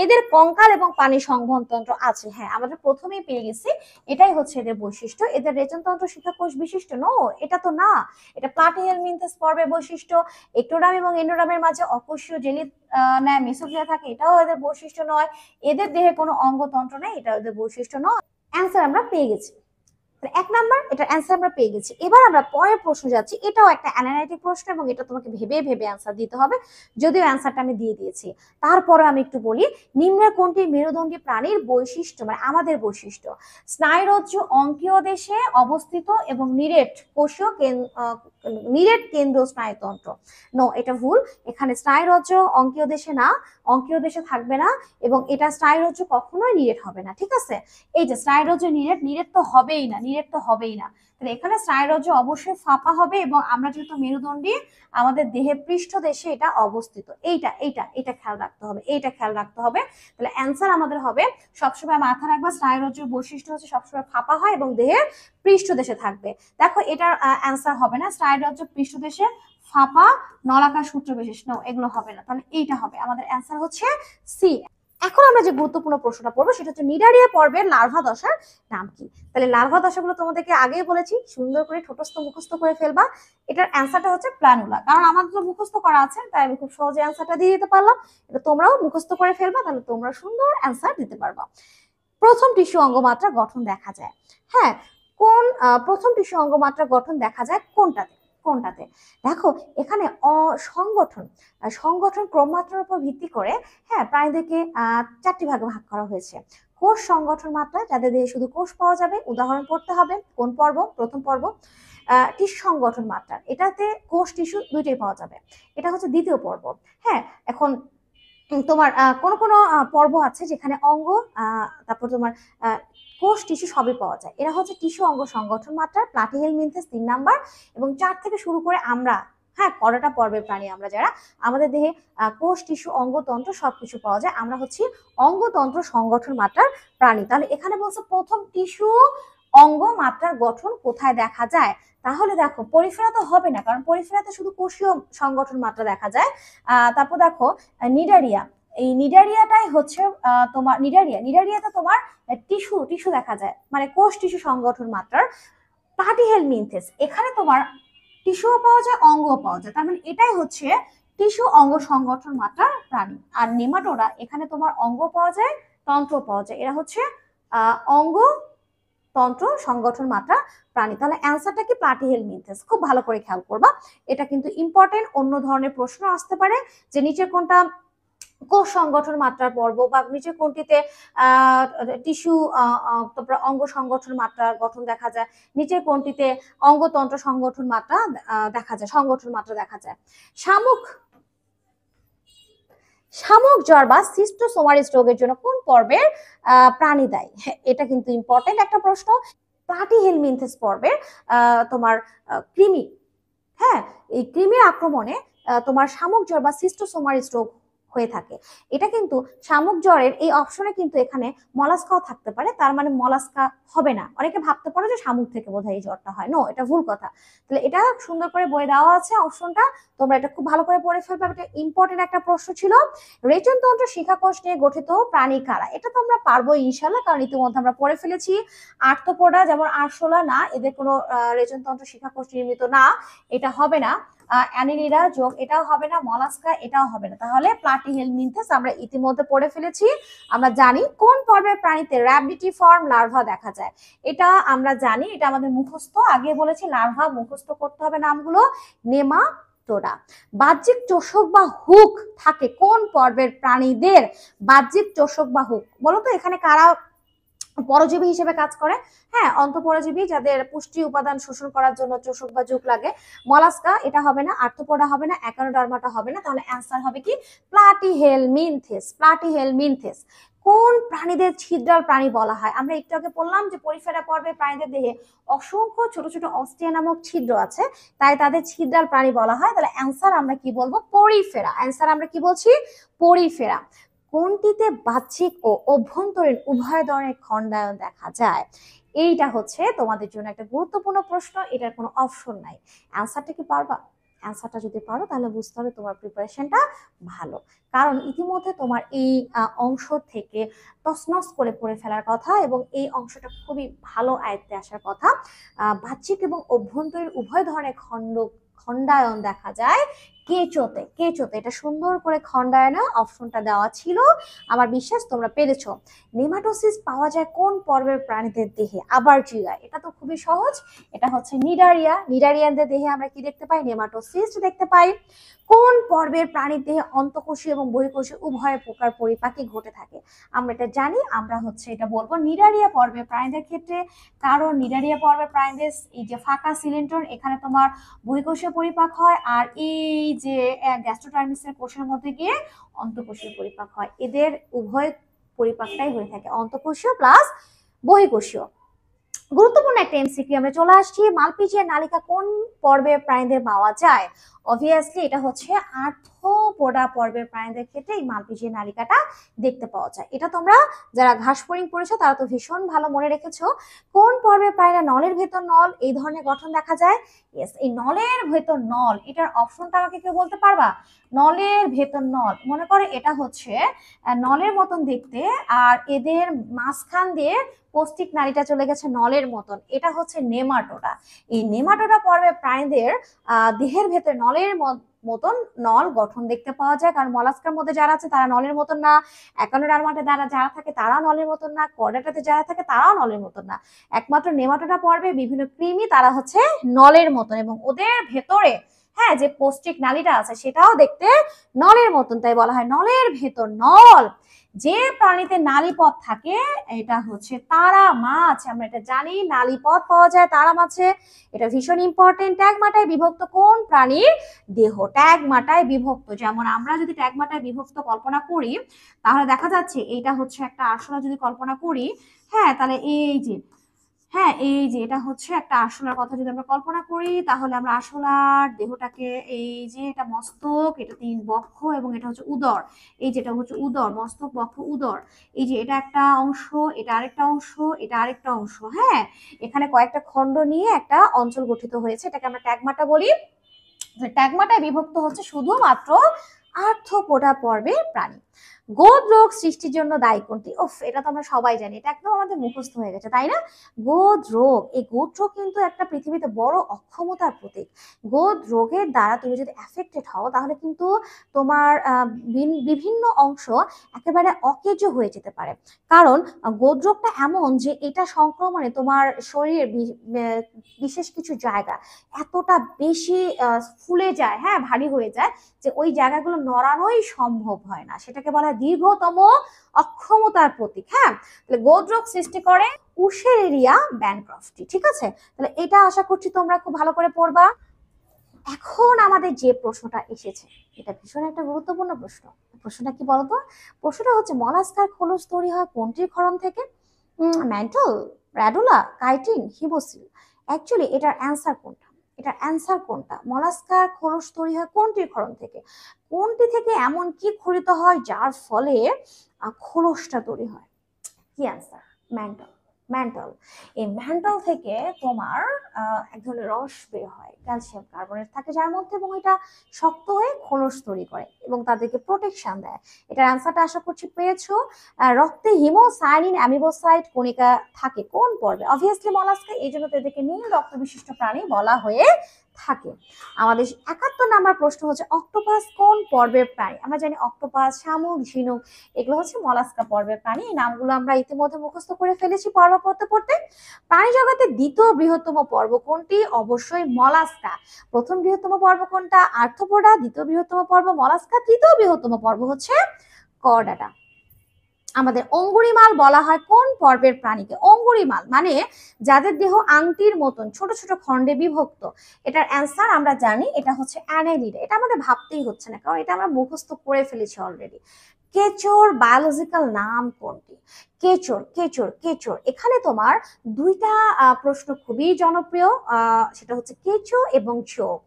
এদের কঙ্কাল এবং পানি সংবহনতন্ত্র আছে, হ্যাঁ আমাদের প্রথমেই পেয়ে গেছি, এটাই হচ্ছে এদের বৈশিষ্ট্য। এদের রেচনতন্ত্র শিখাকোষ বিশিষ্ট, নো এটা তো না, এটা প্লাটিহেলমিনথেস পর্বের বৈশিষ্ট্য। একটোডার্ম এবং এন্ডোডার্মের মাঝে অকোষীয় জেলি মেসোগ্লিয়া থাকে, এটাও এদের বৈশিষ্ট্য নয়। এদের দেহে কোনো অঙ্গতন্ত্র নেই, এটা এদের বৈশিষ্ট্য নয়। অ্যান্সার আমরা পেয়ে গেছি, 1 নাম্বার এটার অ্যান্সার আমরা পেয়ে গেছি। এবার আমরা পরের প্রশ্ন যাচ্ছি, এটাও একটা অ্যানালাইটিক প্রশ্ন এবং এটা তোমাকে ভেবে ভেবে অ্যান্সার দিতে হবে, যদিও অ্যান্সারটা আমি দিয়ে দিয়েছি। তারপরে আমি একটু বলি, নিম্নের কোনটি মেরুদণ্ডী প্রাণীর বৈশিষ্ট্য, মানে আমাদের বৈশিষ্ট্য? স্নায়ুরজ্জ অঙ্কীয় দেশে অবস্থিত এবং নিরেট কোষীয় নিরেট কেন্দ্র স্নায়ুতন্ত্র, নো এটা ভুল। এখানে স্নায়ুরজ্জ অঙ্কীয় দেশে না, অঙ্কীয় দেশে থাকবে না এবং এটা স্নায়ুরজ্জ কখনোই নিরেট হবে না, ঠিক আছে। এই যে স্নায়ুরজ্জ নিরেট, নিরেট তো হবেই না, নিরেট তো হবেই না। তাহলে এখানে স্নায়ুরজ্জ অবশ্যই ফাঁপা হবে এবং আমরা যেহেতু মেরুদণ্ডী, আমাদের দেহের পৃষ্ঠদেশে এটা অবস্থিত, এইটা এইটা এটা খেয়াল রাখতে হবে, এইটা খেয়াল রাখতে হবে। তাহলে অ্যান্সার আমাদের হবে, সবসময় মাথা রাখবা স্নায়ুরজ্জের বৈশিষ্ট্য হচ্ছে সবসময় ফাঁপা হয় এবং দেহের পৃষ্ঠদেশে থাকবে। দেখো এটার অ্যান্সার হবে না, স্নায়ুরজ্জ পৃষ্ঠদেশে ফাঁপা নলাকার সূত্র বিশেষ, নো এগুলো হবে না, তাহলে এইটা হবে আমাদের অ্যান্সার হচ্ছে সি। এখন আমরা যে গুরুত্বপূর্ণ প্রশ্নটা পড়বো সেটা হচ্ছে নিডারিয়া পর্বের লার্ভা দশার নাম কি। তাহলে লার্ভা দশাগুলো তোমাদেরকে আগেই বলেছি, সুন্দর করে ঠোঁটস্থ মুখস্থ করে ফেলবা। এটার অ্যান্সারটা হচ্ছে প্ল্যানুলা, কারণ আমাদের তো মুখস্থ করা আছে তাই আমি খুব সহজে অ্যান্সারটা দিয়ে দিতে পারলাম। এটা তোমরাও মুখস্থ করে ফেলবা, তাহলে তোমরা সুন্দর অ্যান্সার দিতে পারবা। প্রথম টিস্যু অঙ্গমাত্রা গঠন দেখা যায়, হ্যাঁ কোন প্রথম টিস্যু অঙ্গমাত্রা গঠন দেখা যায় কোনটাতে, কোনটাতে দেখো এখানে সংগঠন সংগঠন ক্রমমাত্রার উপর ভিত্তি করে হ্যাঁ প্রাণীদেরকে 4টি ভাগে ভাগ করা হয়েছে। কোষ সংগঠন মাত্রা, যাদের দেহে শুধু কোষ পাওয়া যাবে, উদাহরণ পড়তে হবে কোন পর্ব, প্রথম পর্ব। টিস্যু সংগঠন মাত্রা, এটাতে কোষ টিস্যু দুইটাই পাওয়া যাবে, এটা হচ্ছে দ্বিতীয় পর্ব। হ্যাঁ এখন তোমার কোন কোন পর্ব আছে যেখানে অঙ্গ তারপর তোমার কোষ টিস্যু সবই পাওয়া যায়, এরা হচ্ছে টিস্যু অঙ্গ সংগঠন মাত্রা, প্লাটিহেলমিনথেস 3 নাম্বার, এবং 4 থেকে শুরু করে আমরা হ্যাঁ কয়টা পর্বের প্রাণী আমরা যারা আমাদের দেহে কোষ টিস্যু অঙ্গতন্ত্র সবকিছু পাওয়া যায়, আমরা হচ্ছি অঙ্গতন্ত্র সংগঠন মাত্রার প্রাণী। তাহলে এখানে বলছে প্রথম টিস্যু অঙ্গ মাত্রার গঠন কোথায় দেখা যায়, তাহলে দেখো পরিফেরা তো হবে না, কারণ পরিফেরাতে শুধু কোষীয় সংগঠন মাত্রা দেখা যায়। তারপর দেখো নিডারিয়া, এই নিডারিয়াটাই হচ্ছে তোমার নিডারিয়াতে তোমার টিস্যু দেখা যায়, মানে কোষ টিস্যু সংগঠন মাত্রার। প্লাটিহেলমিনথেস, এখানে তোমার টিস্যুও পাওয়া যায় অঙ্গও পাওয়া যায়, তার মানে এটাই হচ্ছে টিস্যু অঙ্গ সংগঠন মাত্রার প্রাণী। আর নেমাটোডা, এখানে তোমার অঙ্গ পাওয়া যায় তন্ত্র পাওয়া যায়, এরা হচ্ছে অঙ্গ তন্ত্র সংগঠন মাত্রা প্রাণী। তাহলে অ্যান্সারটা কি প্লাটিহেলমিনথেস, খুব ভালো করে খেয়াল করবা, এটা কিন্তু ইম্পর্টেন্ট। অন্য ধরনের প্রশ্ন আসতে পারে যে নিচের কোনটা কোষ সংগঠন মাত্রার পর্ব, বা নিচে কোনটিতে টিস্যু তারপর অঙ্গ সংগঠন মাত্রার গঠন দেখা যায়, নিচের কোনটিতে অঙ্গতন্ত্র সংগঠন মাত্রা দেখা যায়, সংগঠন মাত্রা দেখা যায়। শামুক জ্বর বা সিস্টোসোমারিস রোগের জন্য কোন পর্বের প্রাণী দায়ী, এটা কিন্তু ইম্পর্টেন্ট একটা প্রশ্ন। প্লাটিহেলমিনথেস পর্বের তোমার কৃমি, হ্যাঁ এই কৃমির আক্রমণে তোমার শামুক জ্বর বা সিস্টোসোমারিস রোগ হয়ে থাকে। এটা কিন্তু শামুক জ্বরের এই অপশনে কিন্তু এখানে মলাস্কাও থাকতে পারে, তার মানে মলাস্কা হবে না। অনেকে ভাবতে পারো যে শামুক থেকে বোধহয় এই জ্বরটা হয়, নো এটা ভুল কথা। তাহলে এটা সুন্দর করে বই দেওয়া আছে অপশনটা, তোমরা এটা খুব ভালো করে পড়ে ফেলবে, এটা ইম্পর্টেন্ট একটা প্রশ্ন ছিল। রেচনতন্ত্র শিখাকোষ নিয়ে গঠিত প্রাণী কারা, এটা তো আমরা পারবো ইনশাল্লাহ, কারণ ইতিমধ্যে আমরা পড়ে ফেলেছি। আর্থ্রোপোডা যেমন আরশোলা না, এদের কোনো রেচনতন্ত্র শিখাকোষ নির্মিত না, এটা হবে না। অ্যানিলিডা যোগ এটাও হবে না, মলাস্কা এটাও হবে না, তাহলে প্লাটিহেলমিনথেস আমরা ইতিমধ্যে পড়ে ফেলেছি। আমরা জানি কোন পর্বের প্রাণীতে র্যাবিডিটিফর্ম লার্ভা দেখা যায়, এটা আমরা জানি, এটা আমাদের মুখস্থ, আগে বলেছি লার্ভা মুখস্থ করতে হবে নামগুলো। নেমাটোডা। বাহ্যিক চোষক বা হুক থাকে কোন পর্বের প্রাণীদের, বাহ্যিক চোষক বা হুক, বলতো এখানে কারা পরজীবী হিসেবে কাজ করে, হ্যাঁ অন্তঃপরজীবী যাদের পুষ্টি উপাদান শোষণ করার জন্য চোষক বা জুক লাগে। মলাস্কা এটা হবে না, আর্থ্রোপোডা হবে না, অ্যাকানোডার্মাটা হবে না, তাহলে অ্যান্সার হবে কি প্লাটিহেলমিনথেস। প্লাটিহেলমিনথেস কোন প্রাণীদের ছিদ্রাল প্রাণী বলা হয়, আমরা একটু আগে বললাম যে পরিফেরা পর্বে প্রাণীদের দেহে অসংখ্য ছোট ছোট অস্টিয়া নামক ছিদ্র আছে, তাই তাদের ছিদ্রাল প্রাণী বলা হয়। তাহলে অ্যান্সার আমরা কি বলবো, পরিফেরা। অ্যান্সার আমরা কি বলছি, পরিফেরা। কোনটিতে বাহ্যিক ও অভ্যন্তরীণ উভয় ধরনের খণ্ডায়ন দেখা যায়, এইটা হচ্ছে তোমাদের জন্য একটা গুরুত্বপূর্ণ প্রশ্ন, এটার কোনো অপশন নাই। অ্যান্সারটা কি পারবা, অ্যান্সারটা যদি পারো তাহলে বুঝতে হবে তোমার প্রিপারেশনটা ভালো, কারণ ইতিমধ্যে তোমার এই অংশ থেকে তছনছ করে পড়ে ফেলার কথা, এবং এই অংশটা খুবই ভালো আয়ত্তে আসার কথা। বাহ্যিক এবং অভ্যন্তরীণ উভয় ধরনের খণ্ডায়ন দেখা যায় কেঁচোতে। কেঁচোতে এটা সুন্দর করে খণ্ডায়নে অপশনটা দেওয়া ছিল, আমার বিশ্বাস তোমরা পেরেছো। নেমাটোসিস পাওয়া যায় কোন পর্বের প্রাণীদের দেহে, আবার জিগায়, এটা তো খুবই সহজ, এটা হচ্ছে নিডারিয়া। নিডারিয়ানদের দেহে আমরা কি দেখতে পাই, নেমাটোসিস দেখতে পাই। কোন পর্বের প্রাণীর দেহে অন্তঃকোষীয় এবং বহিঃকোষীয় উভয় প্রকার পরিপাকই ঘটে থাকে, আমরা এটা জানি, আমরা হচ্ছে এটা বলবো নিডারিয়া পর্বের প্রাণীদের ক্ষেত্রে, কারণ নিডারিয়া পর্বের প্রাণীদের এই যে ফাঁকা সিলিন্ড্রন, এখানে তোমার বহিঃকোষীয় পরিপাক হয়, আর এই যে গ্যাস্ট্রোটার্মিসের কোষের মধ্যে গিয়ে অন্তঃকোষীয় পরিপাক হয়, এদের উভয় পরিপাকটাই হয়ে থাকে, অন্তঃকোষীয় প্লাস বহিঃকোষীয়। গুরুত্বপূর্ণ একটা এমসিকিউ, আমরা চলে আসছি। মালপিজিয়া নালিকা কোন পর্বের প্রাণীদের পাওয়া যায়, অবভিয়াসলি এটা হচ্ছে আর্থ্রোপোডা পর্বের প্রাণীদের ক্ষেত্রে এই মালপিজিয়া নালিকাটা দেখতে পাওয়া যায়। এটা তোমরা যারা ঘাস ফড়িং পড়েছো তারা তো ভীষণ ভালো মনে রেখেছো। কোন পর্বের প্রাণীরা নলের ভেতর নল এই ধরনের গঠন দেখা যায়? ইয়েস, এই নলের ভেতর নল, এটার অপশনটা আমাকে কেউ বলতে পারবা? নলের ভেতর নল, মনে করে এটা হচ্ছে নলের মতন দেখতে, আর এদের মাঝখান দিয়ে পৌষ্টিক নালীটা চলে গেছে নলের মতন, এটা হচ্ছে নেমাটোডা। এই নেমাটোডা পর্বের প্রাণীদের দেহের ভেতর নলের মতন নল গঠন দেখতে পাওয়া যায়, কারণ মলাস্কার মধ্যে যারা আছে তারা নলের মতন না, অ্যাকানোডার্মাতে যারা থাকে তারা নলের মতন না, কর্ডাটাতে যারা থাকে তারাও নলের মতন না, একমাত্র নেমাটোডা পর্বে বিভিন্ন কৃমি তারা হচ্ছে নলের মতন, এবং ওদের ভেতরে হ্যাঁ যে পৌষ্টিক নালীটা আছে সেটাও দেখতে নলের মতন, তাই বলা হয় নলের ভেতর নল। যে প্রাণীতে নালীপথ থাকে এটা হচ্ছে তারা মাছ, আমরা এটা জানি নালীপথ পাওয়া যায় তারা মাছে, এটা ভীষণ ইম্পর্টেন্ট। ট্যাগমাটায় বিভক্ত কোন প্রাণীর দেহ? ট্যাগমাটায় বিভক্ত, যেমন আমরা যদি ট্যাগমাটায় বিভক্ত কল্পনা করি তাহলে দেখা যাচ্ছে এইটা হচ্ছে একটা আরশোলা যদি কল্পনা করি, হ্যাঁ তাহলে এই যে এটা হচ্ছে একটা আরশোলার কথা যদি আমরা কল্পনা করি, তাহলে আমরা আরশোলার দেহটাকে এই যে এটা মস্তক, এটা 3 বক্ষ এবং এটা হচ্ছে উদর, এই যেটা হচ্ছে উদর, মস্তক বক্ষ উদর, এই যে এটা একটা অংশ, এটা আরেকটা অংশ, এটা আরেকটা অংশ, হ্যাঁ এখানে কয়েকটা খণ্ড নিয়ে একটা অঞ্চল গঠিত হয়েছে, এটাকে আমরা ট্যাগমাটা বলি। ট্যাগমাটায় বিভক্ত হচ্ছে শুধুমাত্র আর্থ্রোপোডা পর্বের প্রাণী। গোদ রোগ সৃষ্টির জন্য দায়ী কোনটি? এটা তো আমরা সবাই জানি, এটা একদম আমাদের মুখস্থ হয়ে গেছে তাই না? গোদ রোগ, এই গোদ রোগ কিন্তু একটা পৃথিবীতে বড় অক্ষমতার প্রতীক। গোদ রোগের দ্বারা তুমি যদি অ্যাফেক্টেড হও তাহলে কিন্তু তোমার বিভিন্ন অংশ একেবারে অকেজ হয়ে যেতে পারে, কারণ গোদ রোগটা এমন যে এটা সংক্রমণে তোমার শরীরের বিশেষ কিছু জায়গা এতটা বেশি ফুলে যায়, হ্যাঁ ভারী হয়ে যায়, যে ওই জায়গাগুলো নড়ানোই সম্ভব হয় না, সেটাকে বলা হয় দীর্ঘতম অক্ষমতার প্রতীক। হ্যাঁ, তাহলে গোদ রোগ সৃষ্টি করে উশেরিয়া ব্যানক্রফটি, ঠিক আছে? তাহলে এটা আশা করছি তোমরা খুব ভালো করে পড়বা। এখন আমাদের যে প্রশ্নটা এসেছে এটা ভীষণ একটা গুরুত্বপূর্ণ প্রশ্ন। প্রশ্নটা কি বলতো? প্রশ্নটা হচ্ছে মলাস্কার খোলস তৈরি হয় কোনটির ক্ষরণ থেকে? ম্যান্টল, র্যাডুলা, কাইটিন, হিবোসিল। অ্যাকচুয়ালি এটার অ্যান্সার কোনটা? এটার অ্যান্সার কোনটা? মলাস্কার খোলস তৈরি হয় কোনটির ক্ষরণ থেকে? কোনটি থেকে এমন কি খরিত হয় যার ফলে খোলসটা তৈরি হয়? কি অ্যান্সার? ম্যান্টল। ম্যান্টল, এই ম্যান্টল থেকে তোমার এক ধরনের রস বের হয়, ক্যালসিয়াম কার্বনেট থাকে যার মধ্যে, এবং এটা শক্ত হয়ে খোলস তৈরি করে এবং তাদেরকে প্রোটেকশন দেয়। এটার অ্যান্সারটা আশা করছি পেয়েছো। রক্তে হিমোসায়ানিন অ্যামিবোসাইট কণিকা থাকে কোন পর্বে? অবভিয়াসলি মলাস্কা, এই জন্য তাদেরকে নীল রক্ত বিশিষ্ট প্রাণী বলা হয়ে থাকে। আমাদের 71 নাম্বার প্রশ্ন হচ্ছে অক্টোপাস কোন পর্বের প্রাণী? আমরা জানি অক্টোপাস, শামুক, ঝিনুক এগুলো হচ্ছে মলাস্কা পর্বের প্রাণী। এই নামগুলো আমরা ইতিমধ্যে মুখস্থ করে ফেলেছি পর্ব পড়তে পড়তে। প্রাণী জগতের দ্বিতীয় বৃহত্তম পর্ব কোনটি? অবশ্যই মলাস্কা। প্রথম বৃহত্তম পর্ব কোনটা? আর্থ্রোপোডা। দ্বিতীয় বৃহত্তম পর্ব মলাস্কা। তৃতীয় বৃহত্তম পর্ব হচ্ছে কর্ডাটা। আমাদের অঙ্গুরিমাল বলা হয় কোন পর্বের প্রাণীকে? অঙ্গুরিমাল মানে যাদের দেহ আংটির মতন ছোট ছোট খণ্ডে বিভক্ত। এটার অ্যান্সার আমরা জানি, এটা হচ্ছে অ্যানেলিডা। এটা আমাদের ভাবতেই হচ্ছে না, কারণ এটা আমরা মুখস্থ করে ফেলেছি অলরেডি। কেচোর বায়োলজিক্যাল নাম কোনটি? কেচোর, কেচোর, কেচোর। এখানে তোমার দুইটা প্রশ্ন খুবই জনপ্রিয়, সেটা হচ্ছে কেঁচো এবং চোখ।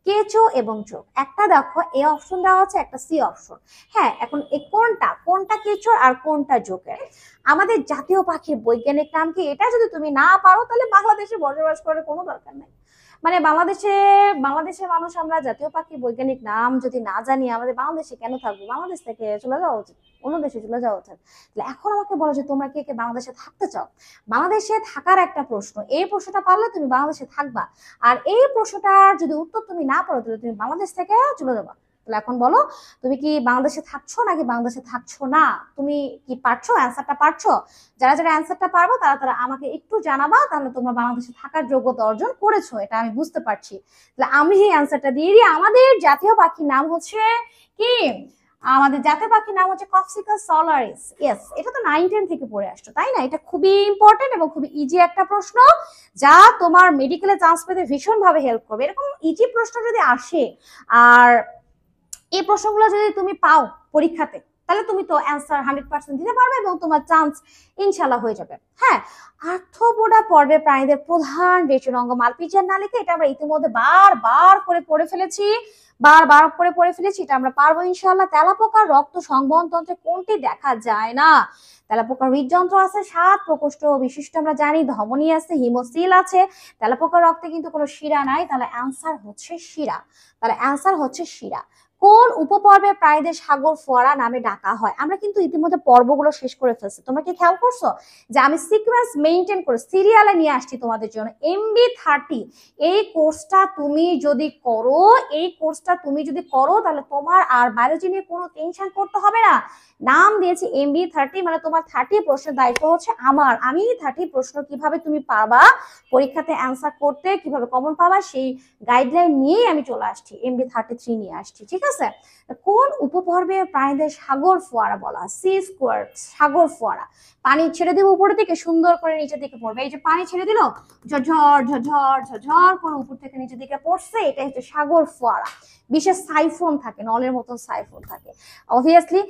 কেঁচো এবং চোখ, একটা দেখো এ অপশন দেওয়া আছে, একটা সি অপশন। হ্যাঁ, এখন কোনটা কোনটা কেঁচোর আর কোনটা জোকের? আমাদের জাতীয় পাখির বৈজ্ঞানিক নাম কি? এটা যদি তুমি না পারো তাহলে বাংলাদেশে বসবাস করার কোনো দরকার নেই। মানে বাংলাদেশের মানুষ আমরা জাতীয় পাখির বৈজ্ঞানিক নাম যদি না জানি আমাদের বাংলাদেশে কেন থাকবো? বাংলাদেশ থেকে চলে যাওয়া উচিত, অন্য দেশে চলে যাওয়া উচিত। তাহলে এখন আমাকে বলো যে তোমরা কে কে বাংলাদেশে থাকতে চাও? বাংলাদেশে থাকার একটা প্রশ্ন, এই প্রশ্নটা পারলে তুমি বাংলাদেশে থাকবা, আর এই প্রশ্নটার যদি উত্তর তুমি না পারো তাহলে তুমি বাংলাদেশ থেকে চলে যাবা। তাহলে এখন বলো তুমি কি বাংলাদেশে থাকছো নাকি বাংলাদেশে থাকছো না? তুমি কি পারছো? অ্যান্সারটা পারছো? যারা যারা অ্যান্সারটা পারবো তারা তারা আমাকে একটু জানাবা, তাহলে তোমরা বাংলাদেশে থাকার যোগ্যতা অর্জন করেছো, এটা আমি বুঝতে পারছি। তাহলে আমি এই অ্যান্সারটা দিয়ে দিই। আমাদের জাতীয় পাখির নাম হচ্ছে কি? আমাদের জাতীয় পাখির নাম হচ্ছে কক্সিকাস সলারিস। ইয়েস, এটা তো 9-10 থেকে পড়ে আসছো তাই না? এটা খুবই ইম্পর্টেন্ট এবং খুবই ইজি একটা প্রশ্ন, যা তোমার মেডিকেলে চান্স পেতে ভীষণ ভাবে হেল্প করবে। এরকম ইজি প্রশ্ন যদি আসে আর এই প্রশ্নগুলো যদি তুমি পাও পরীক্ষাতে, তাহলে তুমি তো অ্যান্সার 100% দিতে পারবে এবং তোমার চান্স ইনশাল্লাহ হয়ে যাবে। হ্যাঁ, আর্থ্রোপোডা পর্বের প্রাণীদের প্রধান বেচন অঙ্গ মালপিজিয়ার নালিকা, এটা আমরা ইতিমধ্যে বারবার করে পড়ে ফেলেছি। বারবার করে পড়ে ফেলেছি, এটা আমরা পারবো ইনশাআল্লাহ। তেলাপোকার রক্ত সংবহন তন্ত্রে কোনটি দেখা যায় না? তেলাপোকার হৃদযন্ত্র আছে, 7 প্রকোষ্ঠ বিশিষ্ট, আমরা জানি ধমনী আছে, হিমোসিল আছে। তেলাপোকার রক্তে কিন্তু কোনো শিরা নাই, তাহলে অ্যান্সার হচ্ছে শিরা। তাহলে অ্যান্সার হচ্ছে শিরা। কোন উপপর্বে প্রাণীদের সাগর ফোয়ারা নামে ডাকা হয়? আমরা কিন্তু ইতিমধ্যে পর্বগুলো শেষ করে ফেলছি, তোমরা কি খেয়াল করছো যে আমি সিকোয়েন্স মেইনটেইন করে সিরিয়ালে নিয়ে আসছি তোমাদের জন্য। MB30 এই কোর্সটা তুমি যদি করো, তাহলে তোমার আর বায়োলজি নিয়ে কোনো টেনশন করতে হবে না। নাম দিয়েছি MB30, মানে তোমার 30 প্রশ্নের দায়িত্ব হচ্ছে আমার। আমি 30 প্রশ্ন কিভাবে তুমি পাবা, পরীক্ষাতে অ্যান্সার করতে কিভাবে কমন পাবা, সেই গাইডলাইন নিয়েই আমি চলে আসছি, MB33 নিয়ে আসছি, ঠিক আছে। কোন উপপর্বে প্রাণীদের সাগর ফোয়ারা বলা? সি স্কোয়ার, সাগর ফোয়ারা। পানি ছেড়ে দেবো উপরের দিকে, সুন্দর করে নিচের দিকে পড়বে। এই যে পানি ছেড়ে দিল, ঝরঝর ঝরঝর ঝরঝর করে উপর থেকে নিচের দিকে পড়ছে, এটা হচ্ছে সাগর ফোয়ারা। বিশেষ সাইফোন থাকে, নলের মতন সাইফোন থাকে। অবভিয়াসলি